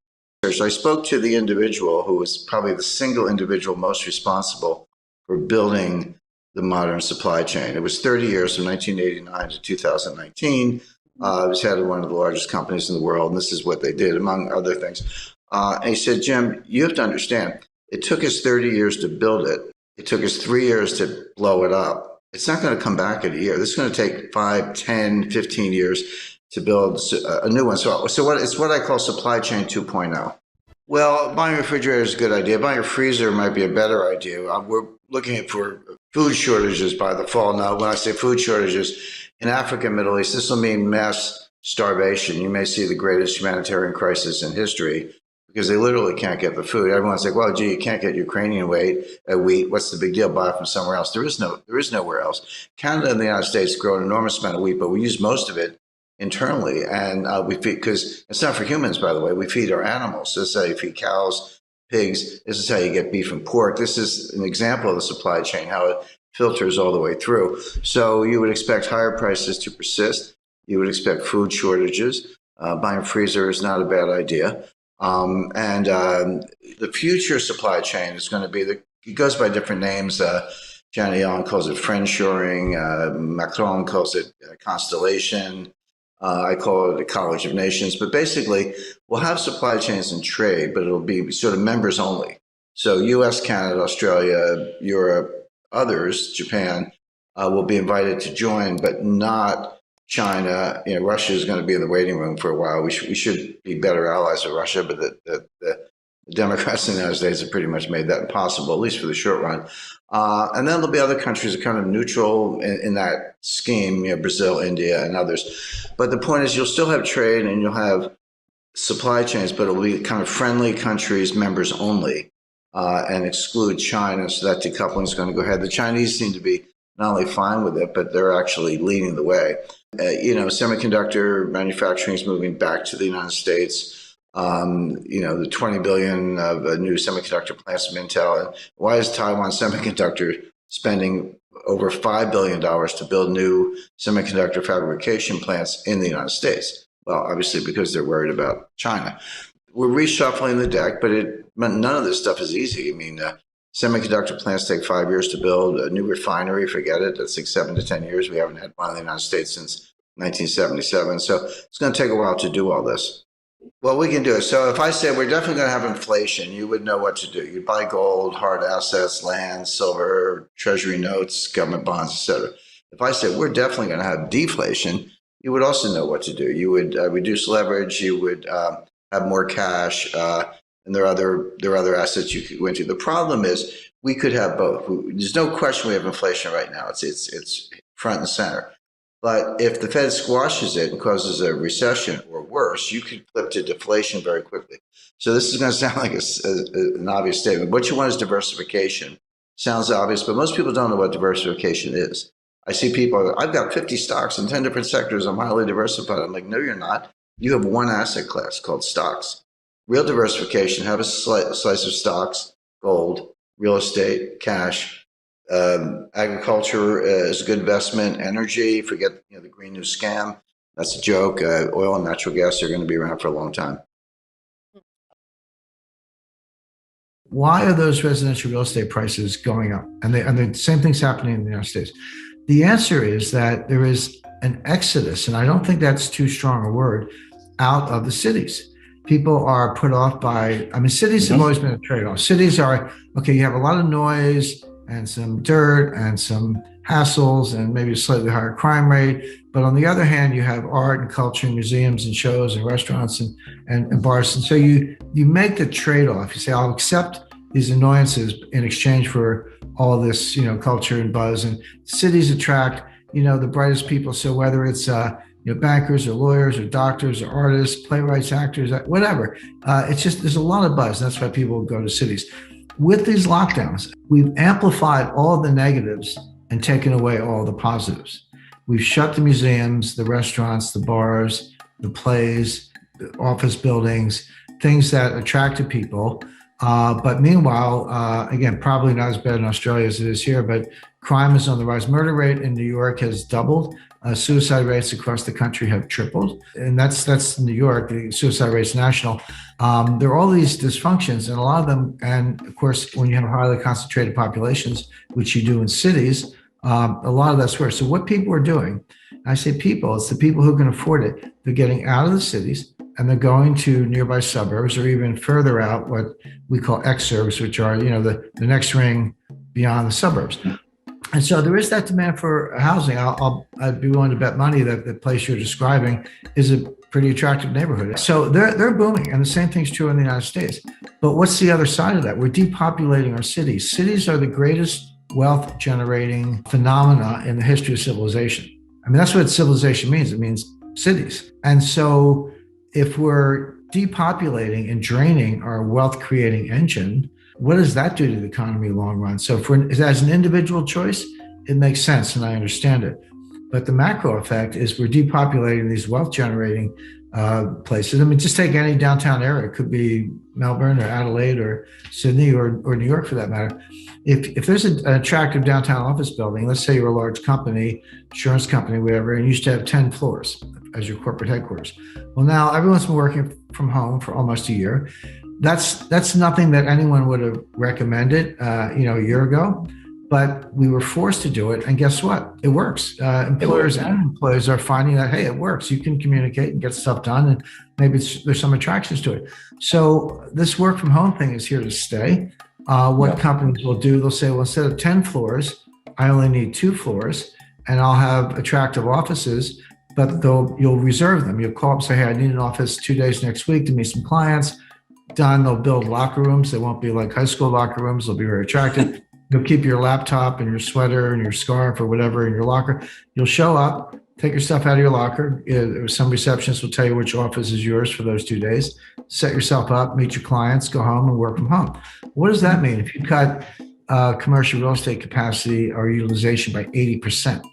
So I spoke to the individual who was probably the single individual most responsible for building the modern supply chain. It was 30 years from 1989 to 2019. It was head of one of the largest companies in the world, and this is what they did, among other things. And he said, Jim, you have to understand, it took us 30 years to build it. It took us 3 years to blow it up. It's not going to come back in a year. This is going to take 5, 10, 15 years to build a new one. So it's what I call supply chain 2.0. Well, buying a refrigerator is a good idea. Buying a freezer might be a better idea. We're looking for food shortages by the fall. Now, when I say food shortages, in Africa and Middle East, this will mean mass starvation. You may see the greatest humanitarian crisis in history because they literally can't get the food. Everyone's like, well, gee, you can't get Ukrainian wheat. What's the big deal? Buy it from somewhere else. There is nowhere else. Canada and the United States grow an enormous amount of wheat, but we use most of it internally, and we feed, because it's not for humans, by the way. We feed our animals. This is how you feed cows, pigs. This is how you get beef and pork. This is an example of the supply chain, how it filters all the way through. So you would expect higher prices to persist. You would expect food shortages. Buying a freezer is not a bad idea. The future supply chain is going to be, it goes by different names. Janet Yellen calls it friendshoring. Macron calls it constellation. I call it a college of nations. But basically, we'll have supply chains and trade, but it'll be sort of members only. So US, Canada, Australia, Europe, others, Japan, will be invited to join, but not China. Russia is going to be in the waiting room for a while. We should be better allies with Russia, but the Democrats in the United States have pretty much made that impossible, at least for the short run. And then there'll be other countries that are kind of neutral in that scheme, Brazil, India, and others. But the point is, you'll still have trade and you'll have supply chains, but it'll be kind of friendly countries, members only, and exclude China. So that decoupling is going to go ahead. The Chinese seem to be not only fine with it, but they're actually leading the way. Semiconductor manufacturing is moving back to the United States. The 20 billion of new semiconductor plants from Intel. And why is Taiwan Semiconductor spending over $5 billion to build new semiconductor fabrication plants in the United States? Well, obviously because they're worried about China. We're reshuffling the deck, but none of this stuff is easy. Semiconductor plants take 5 years to build. A new refinery, forget it. That's like 7 to 10 years. We haven't had one in the United States since 1977. So it's going to take a while to do all this. Well, we can do it. So if I say we're definitely going to have inflation, you would know what to do. You'd buy gold, hard assets, land, silver, treasury notes, government bonds, etc. If I say we're definitely going to have deflation, you would also know what to do. You would reduce leverage. You would have more cash, and there are other assets you could go into. The problem is we could have both. There's no question we have inflation right now. It's front and center. But if the Fed squashes it and causes a recession or worse, you could flip to deflation very quickly. So this is going to sound like an obvious statement. What you want is diversification. Sounds obvious, but most people don't know what diversification is. I see people, I've got 50 stocks in 10 different sectors. I'm highly diversified. I'm like, no, you're not. You have one asset class called stocks. Real diversification, have a slice of stocks, gold, real estate, cash. Agriculture is a good investment. Energy, forget the Green New Scam. That's a joke. Oil and natural gas are going to be around for a long time. Why are those residential real estate prices going up? And the same thing's happening in the United States. The answer is that there is an exodus, and I don't think that's too strong a word, out of the cities. People are put off by, cities have always been a trade-off. Cities are, okay, you have a lot of noise and some dirt and some hassles and maybe a slightly higher crime rate. But on the other hand, you have art and culture and museums and shows and restaurants and bars. And so you make the trade-off. You say, I'll accept these annoyances in exchange for all this, culture and buzz. And cities attract, the brightest people. So whether it's, bankers or lawyers or doctors or artists, playwrights, actors, whatever. It's just, there's a lot of buzz. That's why people go to cities. With these lockdowns, we've amplified all the negatives and taken away all the positives. We've shut the museums, the restaurants, the bars, the plays, the office buildings, things that attracted people. But meanwhile, again, probably not as bad in Australia as it is here, but crime is on the rise. Murder rate in New York has doubled. Suicide rates across the country have tripled. And that's New York. The suicide rate's national. There are all these dysfunctions, and a lot of them, and of course, when you have highly concentrated populations, which you do in cities, a lot of that's worse. So what people are doing, I say people, it's the people who can afford it. They're getting out of the cities and they're going to nearby suburbs or even further out, what we call exurbs, which are, the next ring beyond the suburbs. And so there is that demand for housing. I'd be willing to bet money that the place you're describing is a pretty attractive neighborhood. So they're booming, and the same thing's true in the United States. But what's the other side of that? We're depopulating our cities. Cities are the greatest wealth generating phenomena in the history of civilization. I mean, that's what civilization means. It means cities. And so if we're depopulating and draining our wealth creating engine, what does that do to the economy long run? So as an individual choice, it makes sense and I understand it. But the macro effect is we're depopulating these wealth generating places. I mean, just take any downtown area. It could be Melbourne or Adelaide or Sydney or New York for that matter. If there's an attractive downtown office building, let's say you're a large company, insurance company, whatever, and you used to have 10 floors as your corporate headquarters. Well, now everyone's been working from home for almost a year. That's nothing that anyone would have recommended, a year ago, but we were forced to do it. And guess what? It works. Employers and employees are finding that, hey, it works. You can communicate and get stuff done, and maybe there's some attractions to it. So this work from home thing is here to stay. Companies will do, they'll say, well, instead of 10 floors, I only need 2 floors, and I'll have attractive offices, but you'll reserve them. You'll call up and say, hey, I need an office 2 days next week to meet some clients. Done. They'll build locker rooms. They won't be like high school locker rooms. They'll be very attractive. You'll keep your laptop and your sweater and your scarf or whatever in your locker. You'll show up, take your stuff out of your locker. Some receptionist will tell you which office is yours for those 2 days. Set yourself up, meet your clients, go home and work from home. What does that mean? If you cut commercial real estate capacity or utilization by 80%.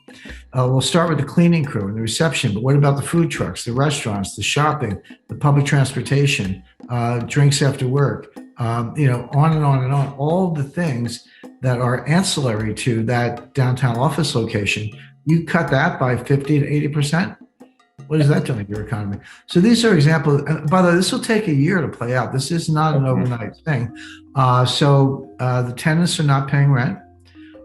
We'll start with the cleaning crew and the reception, but what about the food trucks, the restaurants, the shopping, the public transportation, drinks after work, on and on and on, all the things that are ancillary to that downtown office location. You cut that by 50 to 80%. What is that doing to your economy? So these are examples. By the way, this will take a year to play out. This is not an overnight thing. So the tenants are not paying rent.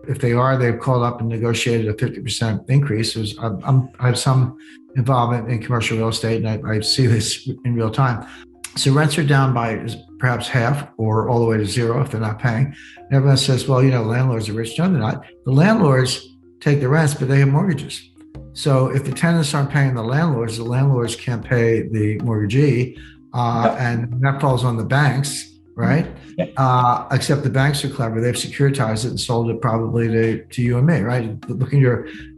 If they are, they've called up and negotiated a 50% increase. I have some involvement in commercial real estate, and I see this in real time. So rents are down by perhaps half or all the way to zero if they're not paying. And everyone says, well, landlords are rich. No, they're not. The landlords take the rents, but they have mortgages. So if the tenants aren't paying the landlords can't pay the mortgagee, and that falls on the banks, right? Except the banks are clever. They've securitized it and sold it probably to you and me, right?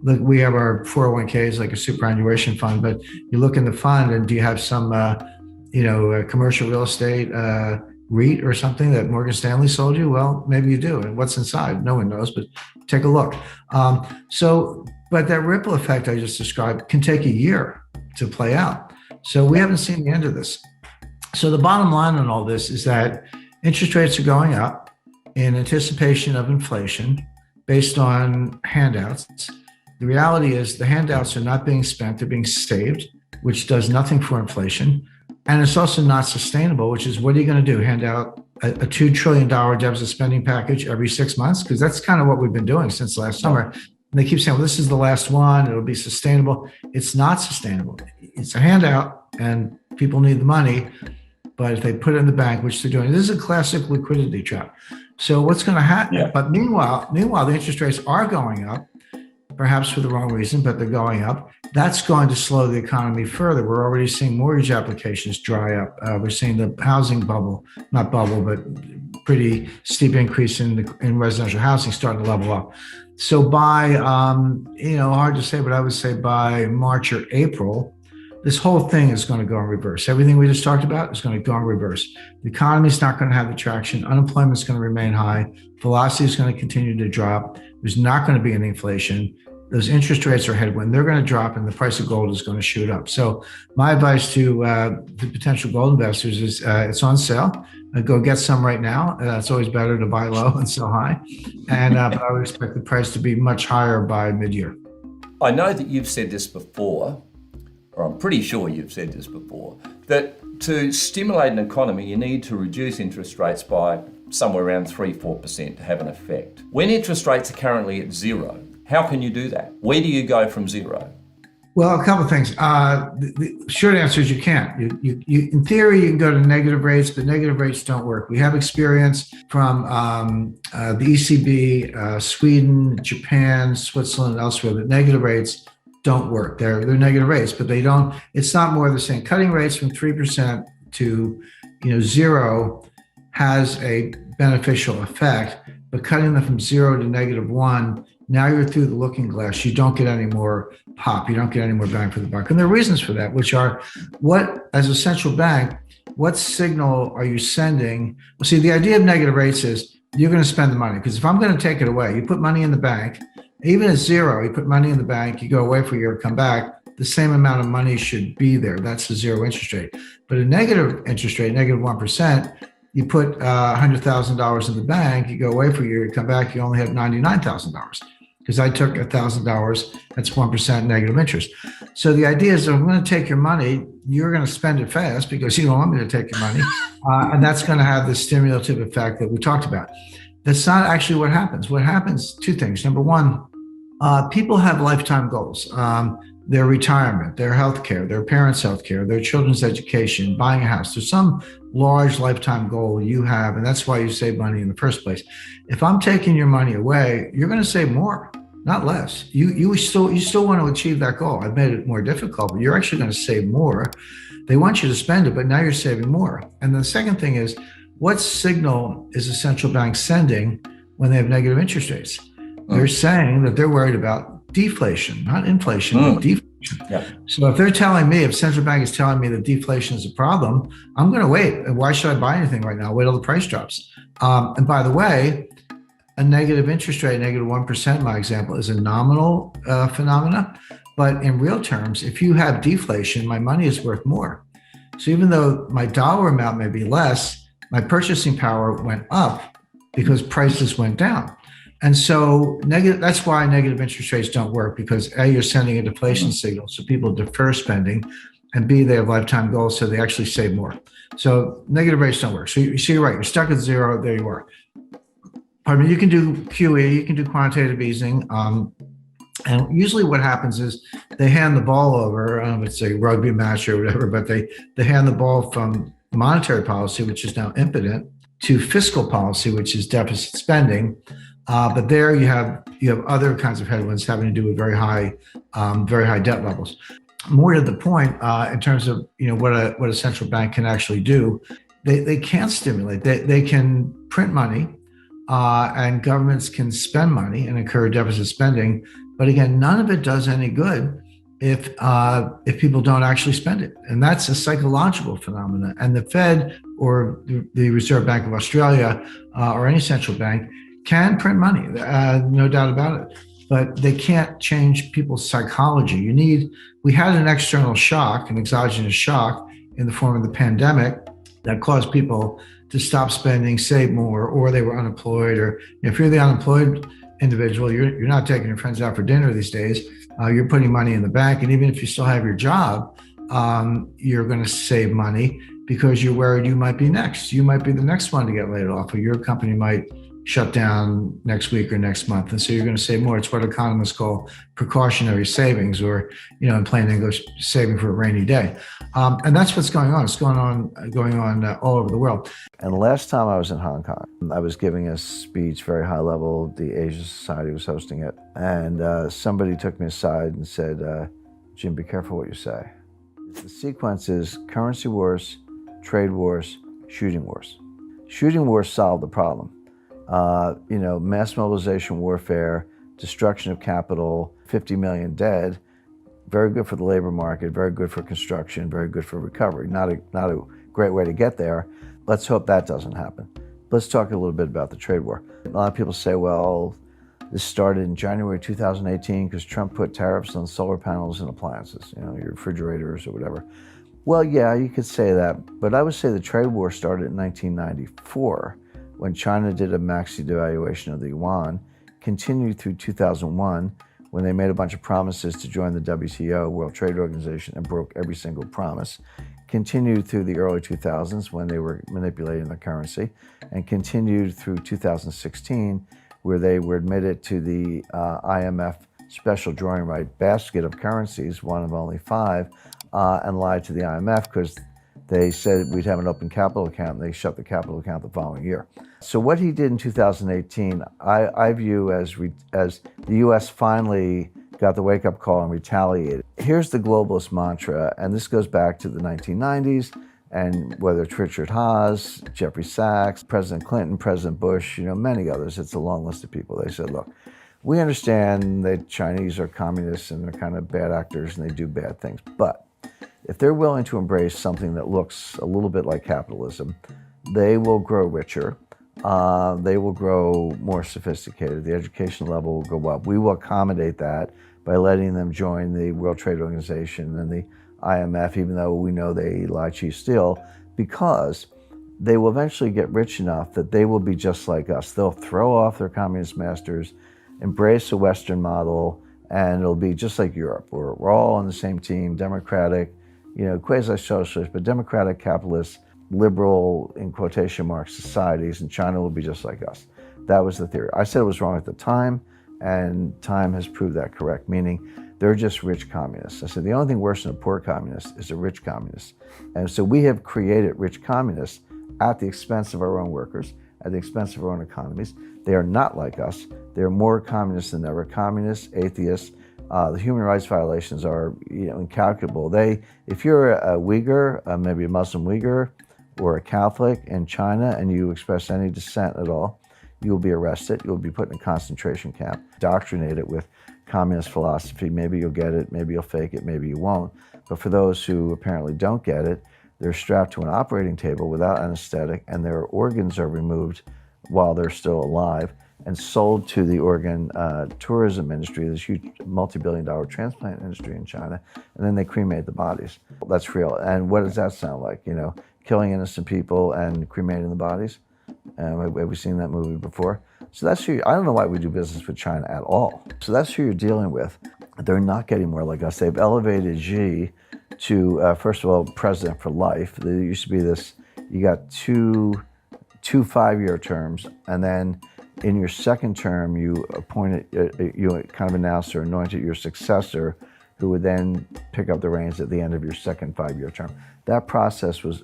We have our 401ks like a superannuation fund, but you look in the fund and do you have some, commercial real estate REIT or something that Morgan Stanley sold you? Well, maybe you do. And what's inside? No one knows, but take a look. But that ripple effect I just described can take a year to play out. So we haven't seen the end of this. So the bottom line on all this is that interest rates are going up in anticipation of inflation based on handouts. The reality is the handouts are not being spent, they're being saved, which does nothing for inflation. And it's also not sustainable, which is what are you going to do? Hand out a $2 trillion deficit spending package every 6 months? Because that's kind of what we've been doing since last summer. And they keep saying, well, this is the last one. It'll be sustainable. It's not sustainable. It's a handout and people need the money. But if they put it in the bank, which they're doing, this is a classic liquidity trap. So what's going to happen? Yeah. But meanwhile, the interest rates are going up, perhaps for the wrong reason, but they're going up. That's going to slow the economy further. We're already seeing mortgage applications dry up. We're seeing the housing bubble, not bubble, but pretty steep increase in residential housing starting to level up. So by, hard to say, but I would say by March or April, this whole thing is going to go in reverse. Everything we just talked about is going to go in reverse. The economy is not going to have the traction. Unemployment is going to remain high. Velocity is going to continue to drop. There's not going to be any inflation. Those interest rates are headwind. They're going to drop, and the price of gold is going to shoot up. So my advice to the potential gold investors is it's on sale. Go get some right now. It's always better to buy low and sell high. And but I would expect the price to be much higher by mid-year. I know that you've said this before, or I'm pretty sure you've said this before, that to stimulate an economy, you need to reduce interest rates by somewhere around 3-4% to have an effect. When interest rates are currently at zero, how can you do that? Where do you go from zero? Well, a couple of things. The short answer is you can't. You, in theory, you can go to negative rates, but negative rates don't work. We have experience from the ECB, Sweden, Japan, Switzerland, elsewhere that negative rates don't work. They're negative rates, but they don't. It's not more of the same. Cutting rates from 3% to zero has a beneficial effect, but cutting them from 0 to -1. Now you're through the looking glass. You don't get any more pop. You don't get any more bang for the buck. And there are reasons for that, which are as a central bank, what signal are you sending? Well, see, the idea of negative rates is you're going to spend the money. Because if I'm going to take it away, you put money in the bank, even at zero, you put money in the bank, you go away for a year, come back, the same amount of money should be there. That's the zero interest rate. But a negative interest rate, -1%, you put $100,000 in the bank, you go away for a year, you come back, you only have $99,000. Because I took $1,000, that's 1% negative interest. So the idea is, if I'm going to take your money, you're going to spend it fast because you don't want me to take your money. And that's going to have the stimulative effect that we talked about. That's not actually what happens. What happens, two things. Number one, people have lifetime goals. Their retirement, their healthcare, their parents' healthcare, their children's education, buying a house. There's some large lifetime goal you have, and that's why you save money in the first place. If I'm taking your money away, you're going to save more, not less. You still want to achieve that goal. I've made it more difficult, but you're actually going to save more. They want you to spend it, but now you're saving more. And the second thing is, what signal is a central bank sending when they have negative interest rates? They're saying that they're worried about deflation, not inflation, but deflation. Yeah. So if they're telling me, if central bank is telling me that deflation is a problem, I'm going to wait. And why should I buy anything right now? Wait till the price drops. And by the way, a negative interest rate, -1%, my example, is a nominal phenomena. But in real terms, if you have deflation, my money is worth more. So even though my dollar amount may be less, my purchasing power went up because prices went down. And so that's why negative interest rates don't work, because A, you're sending a deflation signal, so people defer spending, and B, they have lifetime goals, so they actually save more. So negative rates don't work. So you're right, you're stuck at zero, there you are. Pardon me, you can do QE, you can do quantitative easing. And usually what happens is they hand the ball over, I don't know if it's a rugby match or whatever, but they hand the ball from monetary policy, which is now impotent, to fiscal policy, which is deficit spending. But there you have other kinds of headwinds having to do with very high debt levels. More to the point, in terms of what a central bank can actually do, they can't stimulate. They can print money, and governments can spend money and incur deficit spending. But again, none of it does any good if people don't actually spend it, and that's a psychological phenomenon. And the Fed or the Reserve Bank of Australia or any central bank can print money, no doubt about it, but they can't change people's psychology. We had an external shock, an exogenous shock in the form of the pandemic that caused people to stop spending, save more, or they were unemployed. Or if you're the unemployed individual, you're not taking your friends out for dinner these days. You're putting money in the bank, and even if you still have your job, you're going to save money because you're worried you might be next. You might be the next one to get laid off, or your company might shut down next week or next month. And so you're going to save more. It's what economists call precautionary savings, or, in plain English, saving for a rainy day. And that's what's going on. It's going on all over the world. And last time I was in Hong Kong, I was giving a speech, very high level. The Asia Society was hosting it. And somebody took me aside and said, Jim, be careful what you say. The sequence is currency wars, trade wars, shooting wars. Shooting wars solve the problem. Mass mobilization warfare, destruction of capital, 50 million dead. very good for the labor market, very good for construction, very good for recovery. Not a great way to get there. Let's hope that doesn't happen. Let's talk a little bit about the trade war. A lot of people say, well, this started in January 2018 because Trump put tariffs on solar panels and appliances, your refrigerators or whatever. Well, yeah, you could say that, but I would say the trade war started in 1994 when China did a maxi devaluation of the yuan, continued through 2001 when they made a bunch of promises to join the WTO, World Trade Organization, and broke every single promise, continued through the early 2000s when they were manipulating the currency, and continued through 2016 where they were admitted to the IMF special drawing right basket of currencies, one of only 5, and lied to the IMF because they said we'd have an open capital account, and they shut the capital account the following year. So what he did in 2018, I view as the U.S. finally got the wake-up call and retaliated. Here's the globalist mantra, and this goes back to the 1990s, and whether it's Richard Haas, Jeffrey Sachs, President Clinton, President Bush, many others, it's a long list of people. They said, look, we understand that Chinese are communists and they're kind of bad actors and they do bad things, but if they're willing to embrace something that looks a little bit like capitalism, they will grow richer. They will grow more sophisticated. The education level will go up. We will accommodate that by letting them join the World Trade Organization and the IMF, even though we know they lie, cheat, steal, because they will eventually get rich enough that they will be just like us. They'll throw off their communist masters, embrace a Western model, and it'll be just like Europe. We're all on the same team, democratic, quasi-socialist, but democratic, capitalist, liberal, in quotation marks, societies, and China will be just like us. That was the theory. I said it was wrong at the time, and time has proved that correct, meaning they're just rich communists. I said the only thing worse than a poor communist is a rich communist. And so we have created rich communists at the expense of our own workers, at the expense of our own economies. They are not like us. They're more communists than ever. Communists, atheists. The human rights violations are incalculable. If you're a Uyghur, maybe a Muslim Uyghur, or a Catholic in China, and you express any dissent at all, you'll be arrested. You'll be put in a concentration camp, indoctrinated with communist philosophy. Maybe you'll get it, maybe you'll fake it, maybe you won't. But for those who apparently don't get it, they're strapped to an operating table without anesthetic, and their organs are removed while they're still alive and sold to the organ tourism industry, this huge multi-billion-dollar transplant industry in China, and then they cremate the bodies. That's real. And what does that sound like? Killing innocent people and cremating the bodies? Have we seen that movie before? So that's who I don't know why we do business with China at all. So that's who you're dealing with. They're not getting more like us. They've elevated Xi to, first of all, president for life. There used to be this, you got two 5-year terms, and then in your second term, you kind of announced or anointed your successor, who would then pick up the reins at the end of your second 5-year term. That process was,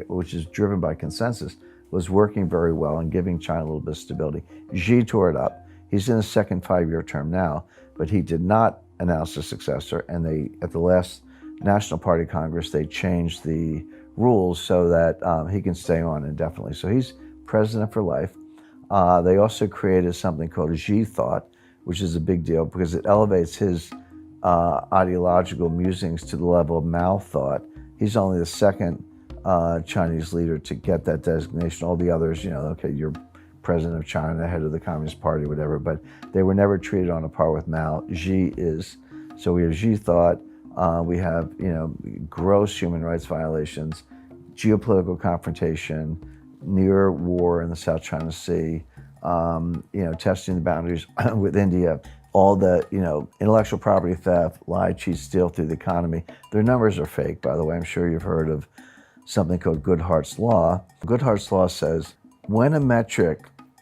which is driven by consensus, was working very well and giving China a little bit of stability. Xi tore it up. He's in his second 5-year term now, but he did not announce a successor. And at the last National Party Congress, they changed the rules so that he can stay on indefinitely. So he's president for life. They also created something called Xi Thought, which is a big deal because it elevates his ideological musings to the level of Mao thought. He's only the second Chinese leader to get that designation. All the others, okay, you're president of China, head of the Communist Party, whatever, but they were never treated on a par with Mao. Xi is. So we have Xi Thought. We have, gross human rights violations, geopolitical confrontation, near war in the South China Sea, testing the boundaries with India, all the, intellectual property theft, lie, cheat, steal through the economy. Their numbers are fake, by the way. I'm sure you've heard of something called Goodhart's Law. Goodhart's Law says, when a metric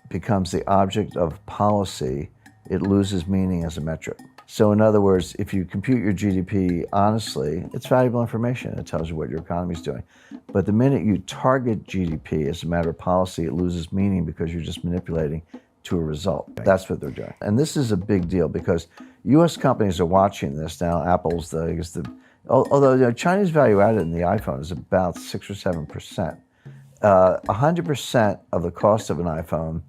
becomes the object of policy, it loses meaning as a metric. So in other words, if you compute your GDP honestly, it's valuable information. It tells you what your economy is doing. But the minute you target GDP as a matter of policy, it loses meaning because you're just manipulating to a result. That's what they're doing. And this is a big deal because U.S. companies are watching this now. Apple's although Chinese value added in the iPhone is about 6 or 7%. 100% of the cost of an iPhone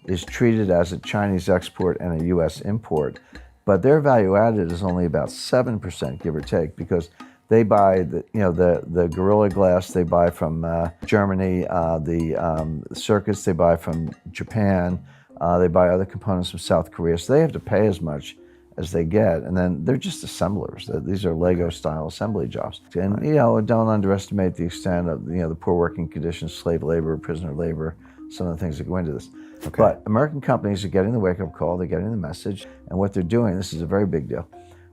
is treated as a Chinese export and a U.S. import. but their value added is only about 7%, give or take, because they buy the Gorilla Glass they buy from Germany, the circuits they buy from Japan, they buy other components from South Korea, so they have to pay as much as they get, and then they're just assemblers. These are Lego-style assembly jobs. And don't underestimate the extent of the poor working conditions, slave labor, prisoner labor, some of the things that go into this. Okay. But American companies are getting the wake-up call, they're getting the message, and what they're doing, this is a very big deal,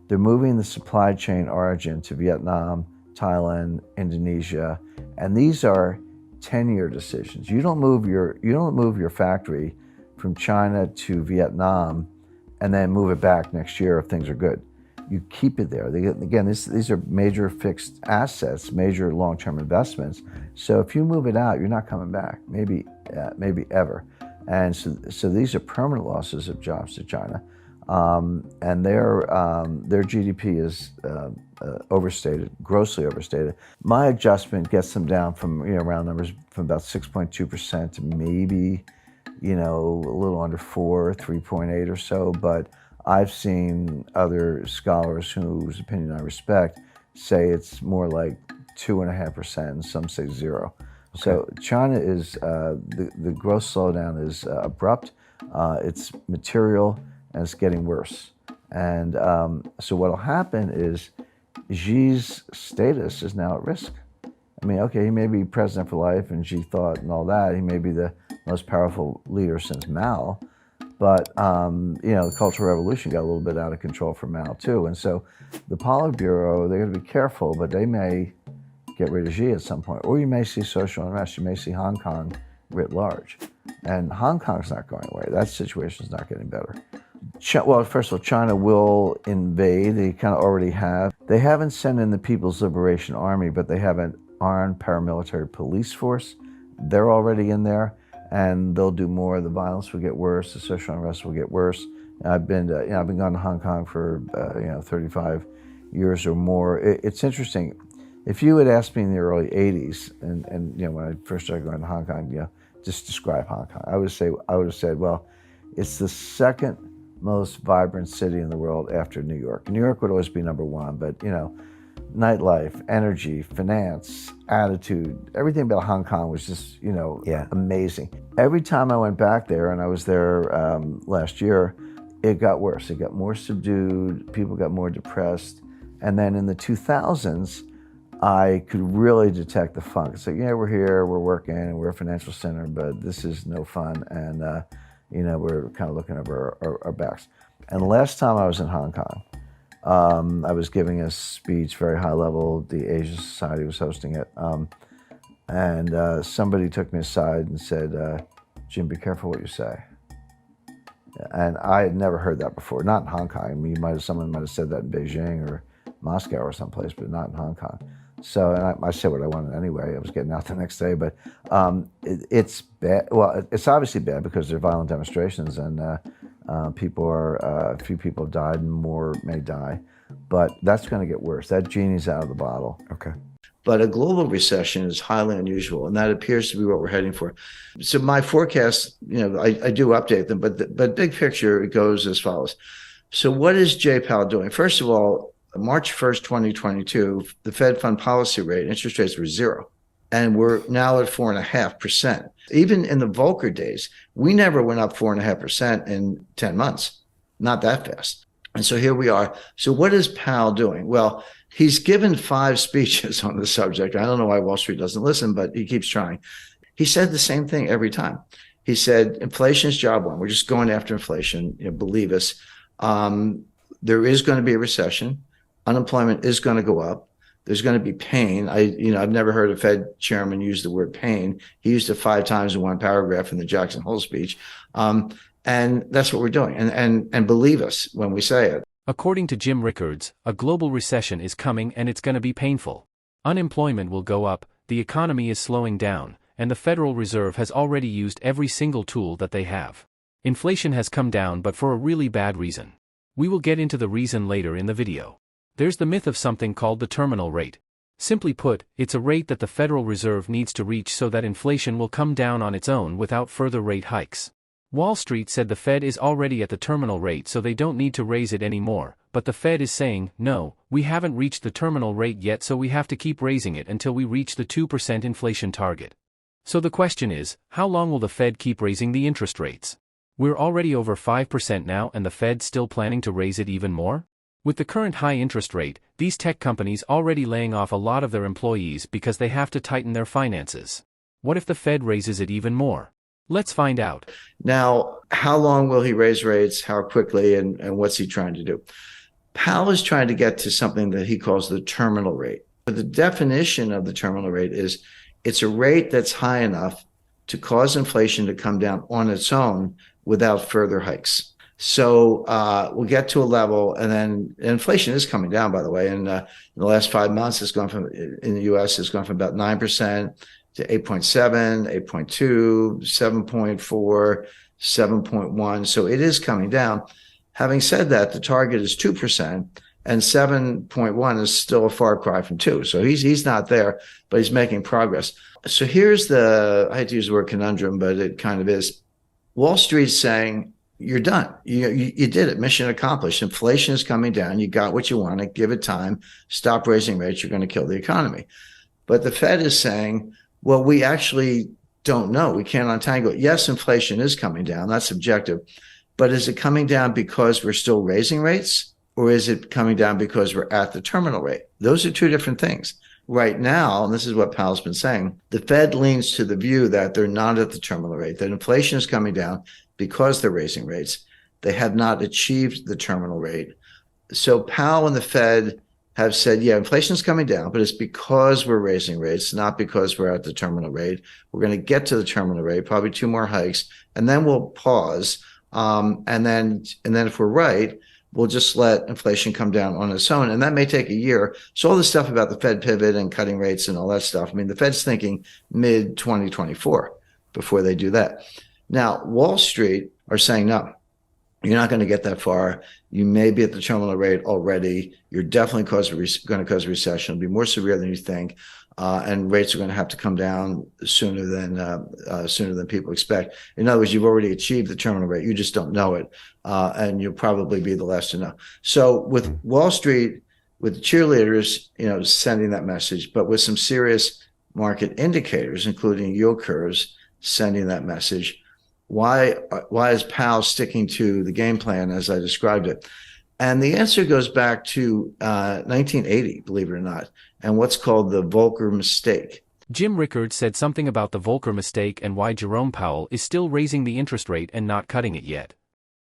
they're moving the supply chain origin to Vietnam, Thailand, Indonesia, and these are 10-year decisions. You don't move your factory from China to Vietnam and then move it back next year if things are good. You keep it there. Again, these are major fixed assets, major long-term investments. So if you move it out, you're not coming back, maybe ever. And so these are permanent losses of jobs to China. And their GDP is overstated, grossly overstated. My adjustment gets them down from round numbers from about 6.2% to maybe a little under 4, 3.8 or so. But I've seen other scholars whose opinion I respect say it's more like 2.5%, and some say 0. Okay. So China is the growth slowdown is abrupt. It's material. And it's getting worse. And so what'll happen is Xi's status is now at risk. I mean, okay, he may be president for life and Xi thought and all that. He may be the most powerful leader since Mao. But, the Cultural Revolution got a little bit out of control for Mao too. And so the Politburo, they're gonna be careful, but they may get rid of Xi at some point. Or you may see social unrest. You may see Hong Kong writ large. And Hong Kong's not going away. That situation's not getting better. Well, first of all, China will invade. They kind of already have. They haven't sent in the People's Liberation Army, but they have an armed paramilitary police force. They're already in there, and they'll do more. The violence will get worse. The social unrest will get worse. I've been gone to Hong Kong for 35 years or more. It's interesting. If you had asked me in the early '80s, and when I first started going to Hong Kong, just describe Hong Kong, I would have said, well, it's the second most vibrant city in the world after New York. New York would always be number one, but nightlife, energy, finance, attitude, everything about Hong Kong was just, amazing. Every time I went back there, and I was there last year, it got worse. It got more subdued, people got more depressed. And then in the 2000s, I could really detect the funk. It's like, we're here, we're working, and we're a financial center, but this is no fun. And we're kind of looking over our backs. And last time I was in Hong Kong, I was giving a speech, very high level. The Asia Society was hosting it. And somebody took me aside and said, Jim, be careful what you say. And I had never heard that before, not in Hong Kong. I mean, someone might have said that in Beijing or Moscow or someplace, but not in Hong Kong. So, and I said what I wanted anyway. I was getting out the next day, but it's bad. Well, it's obviously bad because there are violent demonstrations and a few people have died and more may die. But that's going to get worse. That genie's out of the bottle. Okay. But a global recession is highly unusual, and that appears to be what we're heading for. So my forecast, I do update them, but big picture, it goes as follows. So what is Jay Powell doing? First of all, March 1st, 2022, the Fed fund policy rate, interest rates were 0. And we're now at 4.5%. Even in the Volcker days, we never went up 4.5% in 10 months. Not that fast. And so here we are. So what is Powell doing? Well, he's given 5 speeches on the subject. I don't know why Wall Street doesn't listen, but he keeps trying. He said the same thing every time. He said, inflation is job one. We're just going after inflation. Believe us. There is going to be a recession. Unemployment is going to go up. There's going to be pain. I've never heard a Fed chairman use the word pain. He used it 5 times in one paragraph in the Jackson Hole speech. And that's what we're doing. And believe us when we say it. According to Jim Rickards, a global recession is coming and it's going to be painful. Unemployment will go up, the economy is slowing down, and the Federal Reserve has already used every single tool that they have. Inflation has come down, but for a really bad reason. We will get into the reason later in the video. There's the myth of something called the terminal rate. Simply put, it's a rate that the Federal Reserve needs to reach so that inflation will come down on its own without further rate hikes. Wall Street said the Fed is already at the terminal rate, so they don't need to raise it anymore, but the Fed is saying, no, we haven't reached the terminal rate yet, so we have to keep raising it until we reach the 2% inflation target. So the question is, how long will the Fed keep raising the interest rates? We're already over 5% now, and the Fed's still planning to raise it even more? With the current high interest rate, these tech companies already laying off a lot of their employees because they have to tighten their finances. What if the Fed raises it even more? Let's find out. Now, how long will he raise rates? How quickly? And what's he trying to do? Powell is trying to get to something that he calls the terminal rate. But the definition of the terminal rate is it's a rate that's high enough to cause inflation to come down on its own without further hikes. So we'll get to a level, and then inflation is coming down, by the way. And in the last 5 months, it's gone from, in the U.S., it's gone from about 9% to 8.7, 8.2, 7.4, 7.1. So it is coming down. Having said that, the target is 2%, and 7.1 is still a far cry from 2. So he's not there, but he's making progress. So here's I hate to use the word conundrum, but it kind of is. Wall Street's saying, you're done. You did it. Mission accomplished. Inflation is coming down. You got what you wanted. Give it time. Stop raising rates. You're going to kill the economy. But the Fed is saying, well, we actually don't know. We can't untangle it. Yes, inflation is coming down. That's objective. But is it coming down because we're still raising rates, or is it coming down because we're at the terminal rate? Those are two different things. Right now, and this is what Powell's been saying, the Fed leans to the view that they're not at the terminal rate, that inflation is coming down because they're raising rates. They have not achieved the terminal rate. So Powell and the Fed have said, yeah, inflation is coming down, but it's because we're raising rates, not because we're at the terminal rate. We're going to get to the terminal rate, probably 2 more hikes, and then we'll pause. And then if we're right, we'll just let inflation come down on its own. And that may take a year. So all this stuff about the Fed pivot and cutting rates and all that stuff, I mean, the Fed's thinking mid 2024 before they do that. Now, Wall Street are saying, no, you're not going to get that far. You may be at the terminal rate already. You're definitely going to cause a recession. It'll be more severe than you think. And rates are going to have to come down sooner than people expect. In other words, you've already achieved the terminal rate. You just don't know it. And you'll probably be the last to know. So with Wall Street, with the cheerleaders, sending that message, but with some serious market indicators, including yield curves, sending that message, why is Powell sticking to the game plan as I described it? And the answer goes back to 1980, believe it or not, and what's called the Volcker mistake. Jim Rickards said something about the Volcker mistake and why Jerome Powell is still raising the interest rate and not cutting it yet.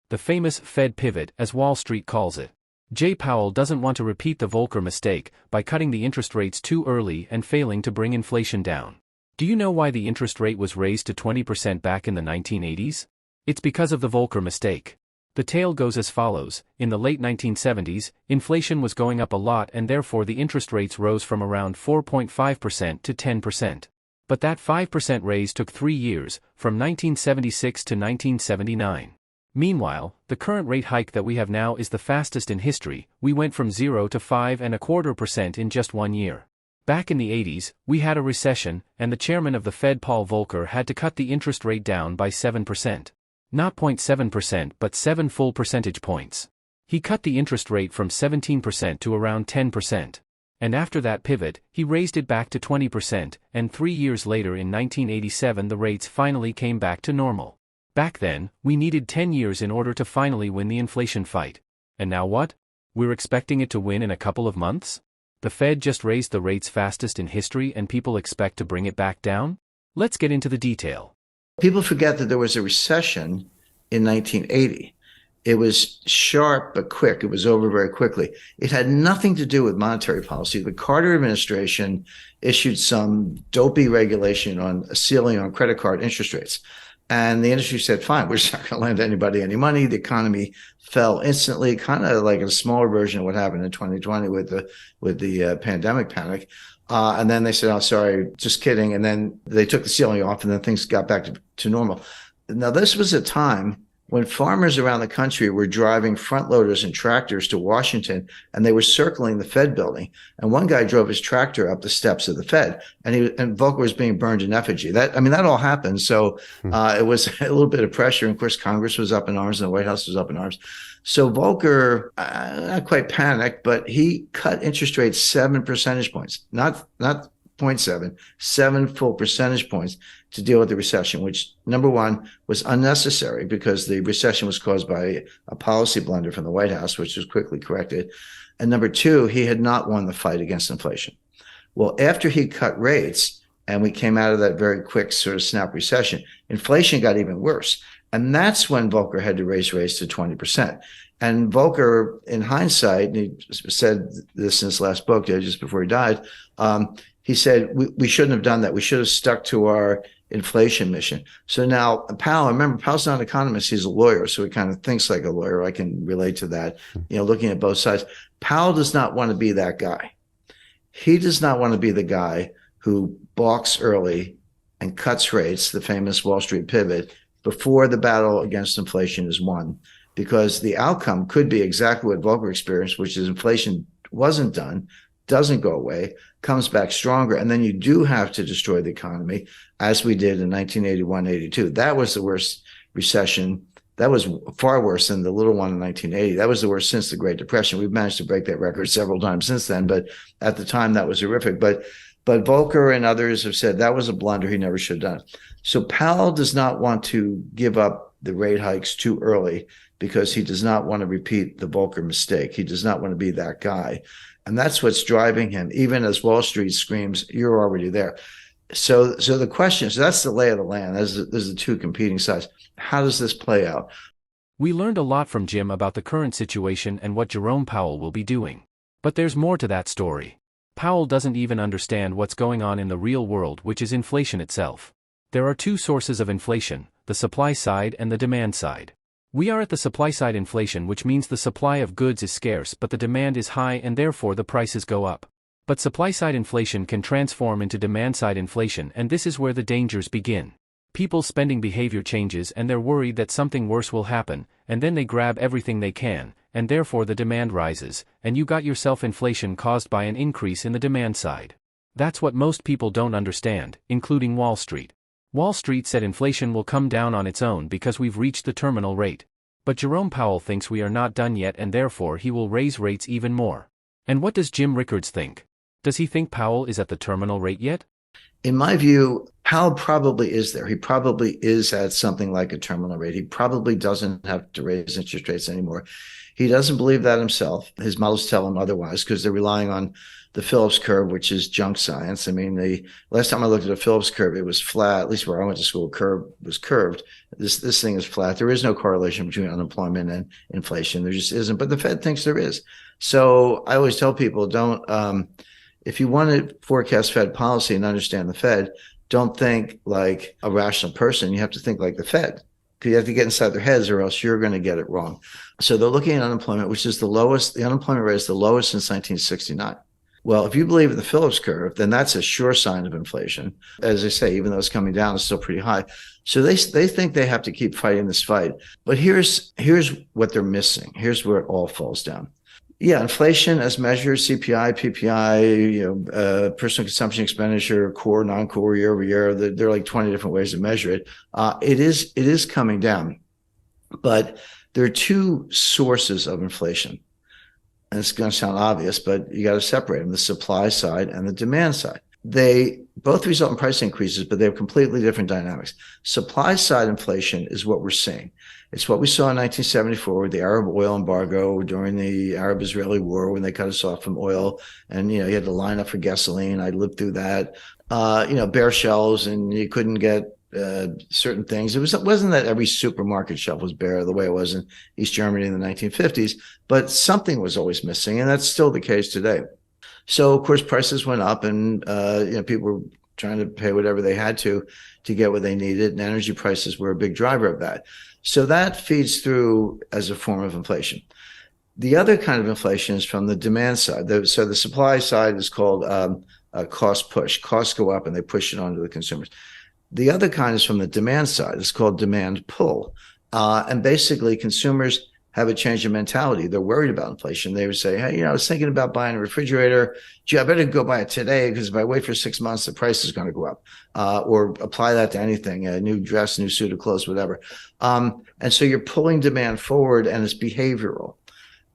The famous Fed pivot, as Wall Street calls it. Jay Powell doesn't want to repeat the Volcker mistake by cutting the interest rates too early and failing to bring inflation down. Do you know why the interest rate was raised to 20% back in the 1980s? It's because of the Volcker mistake. The tale goes as follows. In the late 1970s, inflation was going up a lot, and therefore the interest rates rose from around 4.5% to 10%. But that 5% raise took 3 years, from 1976 to 1979. Meanwhile, the current rate hike that we have now is the fastest in history. We went from 0 to 5.25% in just 1 year. Back in the 80s, we had a recession, and the chairman of the Fed, Paul Volcker, had to cut the interest rate down by 7%. Not 0.7%, but 7 full percentage points. He cut the interest rate from 17% to around 10%. And after that pivot, he raised it back to 20%, and 3 years later in 1987 the rates finally came back to normal. Back then, we needed 10 years in order to finally win the inflation fight. And now what? We're expecting it to win in a couple of months? The Fed just raised the rates fastest in history and people expect to bring it back down? Let's get into the detail. People forget that there was a recession in 1980. It was sharp but quick. It was over very quickly. It had nothing to do with monetary policy. The Carter administration issued some dopey regulation on a ceiling on credit card interest rates. And the industry said, fine, we're just not going to lend anybody any money. The economy fell instantly, kind of like a smaller version of what happened in 2020 with the pandemic panic. And then they said, oh, sorry, just kidding. And then they took the ceiling off and then things got back to normal. Now, this was a time when farmers around the country were driving front loaders and tractors to Washington, and they were circling the Fed building, and one guy drove his tractor up the steps of the Fed, and Volcker was being burned in effigy. That all happened. So it was a little bit of pressure. And of course, Congress was up in arms and the White House was up in arms. So Volcker, not quite panicked, but he cut interest rates 7 percentage points, not 0.7, 7 full percentage points to deal with the recession, which, number one, was unnecessary because the recession was caused by a policy blunder from the White House, which was quickly corrected. And number two, he had not won the fight against inflation. Well, after he cut rates and we came out of that very quick sort of snap recession, inflation got even worse. And that's when Volcker had to raise rates to 20%. And Volcker, in hindsight, and he said this in his last book just before he died, he said, we shouldn't have done that. We should have stuck to our inflation mission. So now Powell, remember, Powell's not an economist. He's a lawyer. So he kind of thinks like a lawyer. I can relate to that, looking at both sides. Powell does not want to be that guy. He does not want to be the guy who balks early and cuts rates, the famous Wall Street pivot, before the battle against inflation is won, because the outcome could be exactly what Volcker experienced, which is inflation wasn't done, doesn't go away, comes back stronger, and then you do have to destroy the economy, as we did in 1981-82. That was the worst recession. That was far worse than the little one in 1980. That was the worst since the Great Depression. We've managed to break that record several times since then, but at the time that was horrific. But Volcker and others have said that was a blunder he never should have done. So Powell does not want to give up the rate hikes too early because he does not want to repeat the Volcker mistake. He does not want to be that guy. And that's what's driving him, even as Wall Street screams, you're already there. So the question is, that's the lay of the land. There's the two competing sides. How does this play out? We learned a lot from Jim about the current situation and what Jerome Powell will be doing. But there's more to that story. Powell doesn't even understand what's going on in the real world, which is inflation itself. There are two sources of inflation, the supply side and the demand side. We are at the supply side inflation, which means the supply of goods is scarce but the demand is high and therefore the prices go up. But supply side inflation can transform into demand side inflation, and this is where the dangers begin. People's spending behavior changes and they're worried that something worse will happen, and then they grab everything they can, and therefore the demand rises, and you got yourself inflation caused by an increase in the demand side. That's what most people don't understand, including Wall Street. Wall Street said inflation will come down on its own because we've reached the terminal rate. But Jerome Powell thinks we are not done yet, and therefore he will raise rates even more. And what does Jim Rickards think? Does he think Powell is at the terminal rate yet? In my view, Powell probably is there. He probably is at something like a terminal rate. He probably doesn't have to raise interest rates anymore. He doesn't believe that himself. His models tell him otherwise because they're relying on the Phillips curve, which is junk science. I mean, the last time I looked at a Phillips curve, it was flat. At least where I went to school, curve was curved. This thing is flat. There is no correlation between unemployment and inflation. There just isn't. But the Fed thinks there is. So I always tell people, don't. If you want to forecast Fed policy and understand the Fed, don't think like a rational person. You have to think like the Fed. You have to get inside their heads or else you're going to get it wrong. So they're looking at unemployment, which is the lowest. The unemployment rate is the lowest since 1969. Well, if you believe in the Phillips curve, then that's a sure sign of inflation. As I say, even though it's coming down, it's still pretty high. So they think they have to keep fighting this fight. But here's what they're missing. Here's where it all falls down. Yeah, inflation as measured, CPI, PPI, personal consumption expenditure, core, non-core, year over year. There are like 20 different ways to measure it. It is coming down, but there are two sources of inflation. And it's going to sound obvious, but you got to separate them: the supply side and the demand side. They both result in price increases, but they have completely different dynamics. Supply side inflation is what we're seeing. It's what we saw in 1974 with the Arab oil embargo during the Arab-Israeli war when they cut us off from oil. And, you had to line up for gasoline. I lived through that. Bare shelves, and you couldn't get certain things. It wasn't that every supermarket shelf was bare the way it was in East Germany in the 1950s, but something was always missing. And that's still the case today. So, of course, prices went up and, people were trying to pay whatever they had to get what they needed. And energy prices were a big driver of that. So that feeds through as a form of inflation. The other kind of inflation is from the demand side. So the supply side is called cost push. Costs go up and they push it onto the consumers. The other kind is from the demand side. It's called demand pull. And basically, consumers have a change in mentality. They're worried about inflation. They would say, hey, I was thinking about buying a refrigerator. Gee, I better go buy it today because if I wait for 6 months, the price is going to go up. Or apply that to anything, a new dress, new suit of clothes, whatever. And so you're pulling demand forward, and it's behavioral.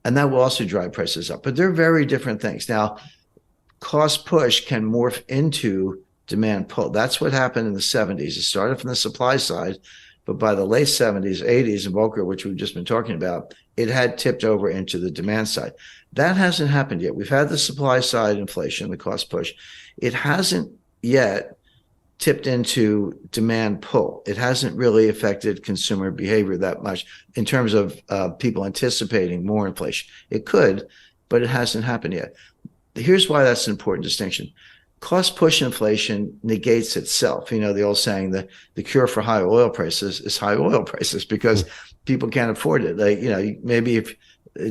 And that will also drive prices up. But they're very different things. Now, cost push can morph into demand pull. That's what happened in the 70s. It started from the supply side, but by the late 70s, 80s, and Volcker, which we've just been talking about, it had tipped over into the demand side. That hasn't happened yet. We've had the supply side inflation, the cost push. It hasn't yet tipped into demand pull. It hasn't really affected consumer behavior that much in terms of people anticipating more inflation. It could, but it hasn't happened yet. Here's why that's an important distinction. Cost push inflation negates itself. You know, the old saying that the cure for high oil prices is high oil prices because people can't afford it. Like, you know, maybe if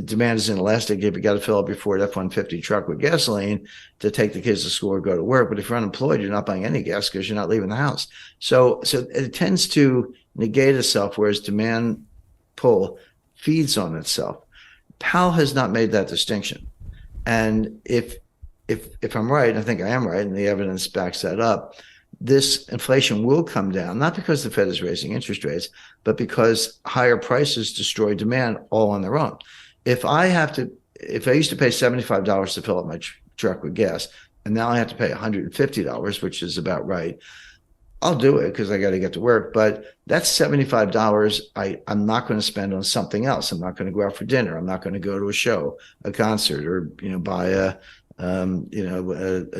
demand is inelastic, if you got to fill up your Ford F-150 truck with gasoline to take the kids to school or go to work. But if you're unemployed, you're not buying any gas because you're not leaving the house. So it tends to negate itself, whereas demand pull feeds on itself. Powell has not made that distinction. And if I'm right, I think I am right, and the evidence backs that up, this inflation will come down, not because the Fed is raising interest rates, but because higher prices destroy demand all on their own. If I used to pay $75 to fill up my truck with gas, and now I have to pay $150, which is about right, I'll do it because I got to get to work. But that's $75 I'm not going to spend on something else. I'm not going to go out for dinner. I'm not going to go to a show, a concert, or buy a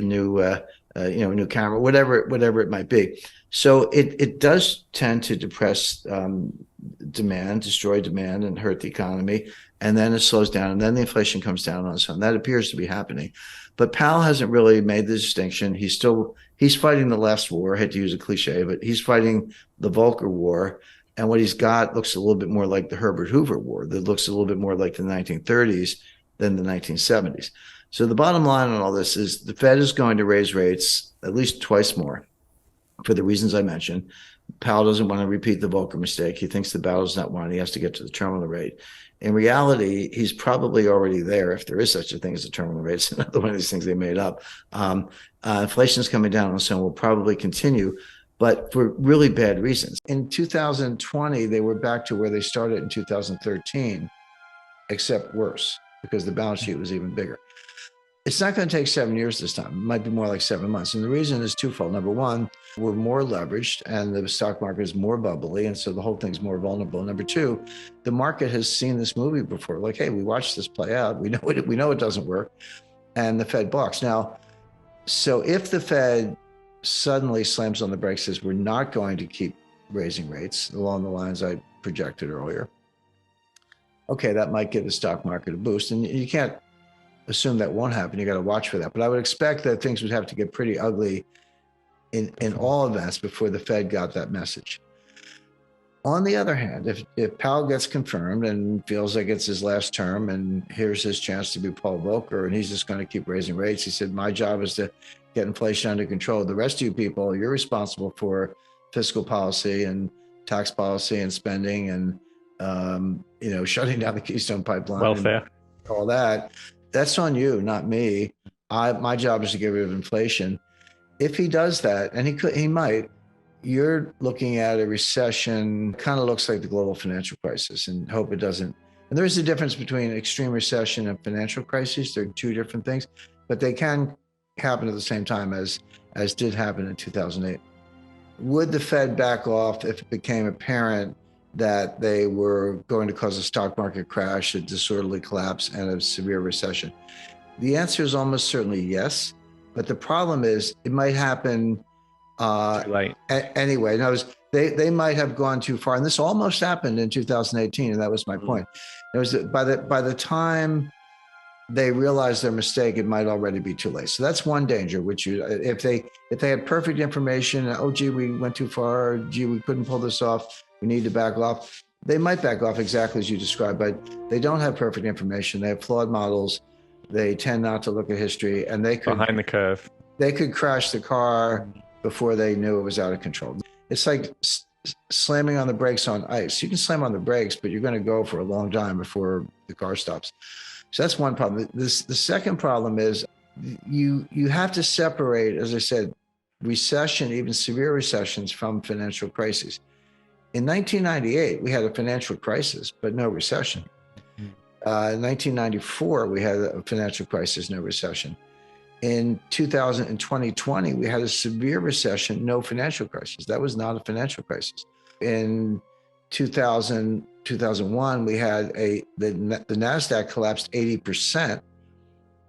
new camera, whatever it might be. So it does tend to depress demand, destroy demand, and hurt the economy. And then it slows down, and then the inflation comes down on its own. That appears to be happening. But Powell hasn't really made the distinction. He's fighting the last war. I hate to use a cliche, but he's fighting the Volcker War. And what he's got looks a little bit more like the Herbert Hoover War. That looks a little bit more like the 1930s than the 1970s. So the bottom line on all this is the Fed is going to raise rates at least twice more for the reasons I mentioned. Powell doesn't want to repeat the Volcker mistake. He thinks the battle's not won. He has to get to the terminal rate. In reality, he's probably already there, if there is such a thing as a terminal rate. It's another one of these things they made up. Inflation is coming down, and so will probably continue, but for really bad reasons. In 2020, they were back to where they started in 2013, except worse, because the balance sheet was even bigger. It's not going to take 7 years this time. It might be more like 7 months. And the reason is twofold. Number one, we're more leveraged and the stock market is more bubbly. And so the whole thing's more vulnerable. Number two, the market has seen this movie before. Like, hey, we watched this play out. We know it doesn't work. And the Fed balks. Now, so if the Fed suddenly slams on the brakes, says we're not going to keep raising rates along the lines I projected earlier, okay, that might give the stock market a boost. And you can't assume that won't happen. You got to watch for that. But I would expect that things would have to get pretty ugly in all events before the Fed got that message. On the other hand, if Powell gets confirmed and feels like it's his last term and here's his chance to be Paul Volcker and he's just going to keep raising rates, he said, my job is to get inflation under control. The rest of you people, you're responsible for fiscal policy and tax policy and spending and shutting down the Keystone Pipeline, welfare, and all that. That's on you, not me. My job is to get rid of inflation. If he does that, and he might, you're looking at a recession, kind of looks like the global financial crisis, and hope it doesn't. And there is a difference between extreme recession and financial crisis. They're two different things, but they can happen at the same time as did happen in 2008. Would the Fed back off if it became apparent that they were going to cause a stock market crash, a disorderly collapse, and a severe recession? The answer is almost certainly yes. But the problem is it might happen anyway. Now, they might have gone too far. And this almost happened in 2018, and that was my point. It was by the time they realized their mistake, it might already be too late. So that's one danger, which if they had perfect information, oh, gee, we went too far, gee, we couldn't pull this off, we need to back off. They might back off exactly as you described, but they don't have perfect information. They have flawed models. They tend not to look at history, and they could behind the curve. They could crash the car before they knew it was out of control. It's like slamming on the brakes on ice. You can slam on the brakes, but you're going to go for a long time before the car stops. So that's one problem. The second problem is you have to separate, as I said, recession, even severe recessions, from financial crises. In 1998, we had a financial crisis, but no recession. In 1994, we had a financial crisis, no recession. In 2000 and 2020, we had a severe recession, no financial crisis. That was not a financial crisis. In 2001, we had the NASDAQ collapsed 80%,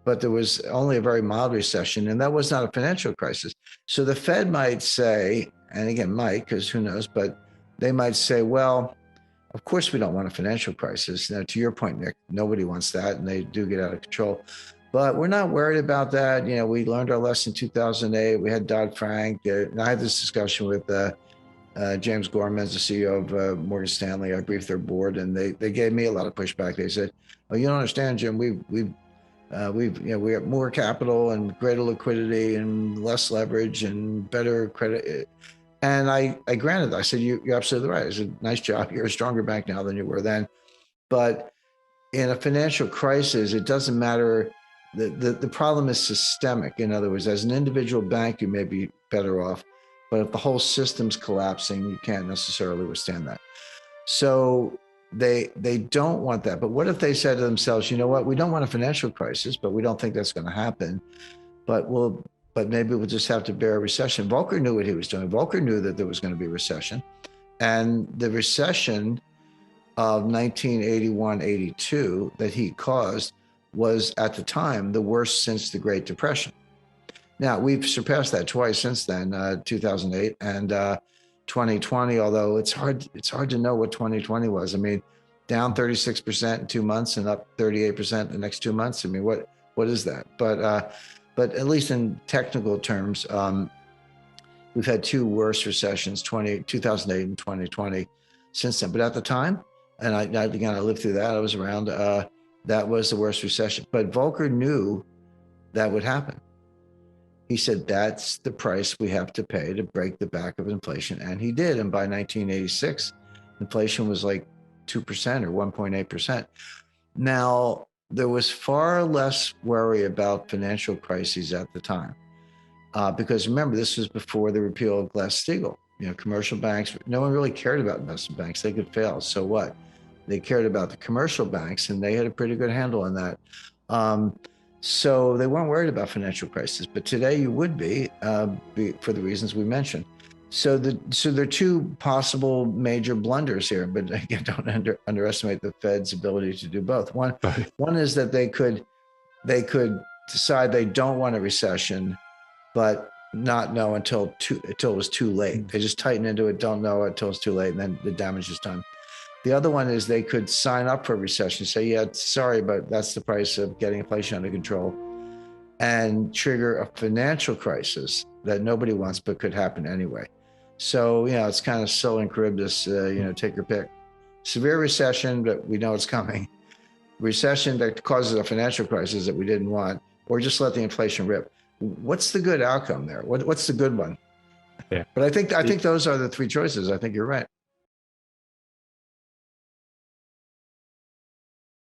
but there was only a very mild recession, and that was not a financial crisis. So the Fed might say, and again, might, because who knows, but they might say, well, of course we don't want a financial crisis. Now, to your point, Nick, nobody wants that, and they do get out of control. But we're not worried about that. We learned our lesson in 2008. We had Dodd-Frank. And I had this discussion with James Gorman, the CEO of Morgan Stanley. I briefed their board, and they gave me a lot of pushback. They said, "Oh, you don't understand, Jim. We have more capital and greater liquidity and less leverage and better credit." And I granted that. I said, "You're absolutely right. It's a nice job. You're a stronger bank now than you were then." But in a financial crisis, it doesn't matter. The problem is systemic. In other words, as an individual bank, you may be better off, but if the whole system's collapsing, you can't necessarily withstand that. So they don't want that. But what if they said to themselves, you know what, we don't want a financial crisis, but we don't think that's going to happen. But maybe we'll just have to bear a recession. Volcker knew what he was doing. Volcker knew that there was going to be a recession. And the recession of 1981-82 that he caused was at the time the worst since the Great Depression. Now, we've surpassed that twice since then, 2008 and 2020, although it's hard to know what 2020 was. I mean, down 36% in 2 months and up 38% the next 2 months. I mean, what is that? But at least in technical terms, we've had two worse recessions, 2008 and 2020 since then. But at the time, and I lived through that, I was around, that was the worst recession. But Volcker knew that would happen. He said, that's the price we have to pay to break the back of inflation. And he did. And by 1986, inflation was like 2% or 1.8%. Now, there was far less worry about financial crises at the time. Because remember, this was before the repeal of Glass-Steagall. Commercial banks, no one really cared about investment banks. They could fail. So what? They cared about the commercial banks, and they had a pretty good handle on that. So they weren't worried about financial crisis. But today you would be for the reasons we mentioned. So there are two possible major blunders here. But again, don't underestimate the Fed's ability to do both. One is that they could decide they don't want a recession, but not know until it was too late. They just tighten into it, don't know it until it's too late, and then the damage is done. The other one is they could sign up for a recession, say, yeah, sorry, but that's the price of getting inflation under control, and trigger a financial crisis that nobody wants but could happen anyway. So, it's kind of so and Charybdis, take your pick. Severe recession, but we know it's coming. Recession that causes a financial crisis that we didn't want, or just let the inflation rip. What's the good outcome there? What's the good one? Yeah. But I think those are the three choices. I think you're right.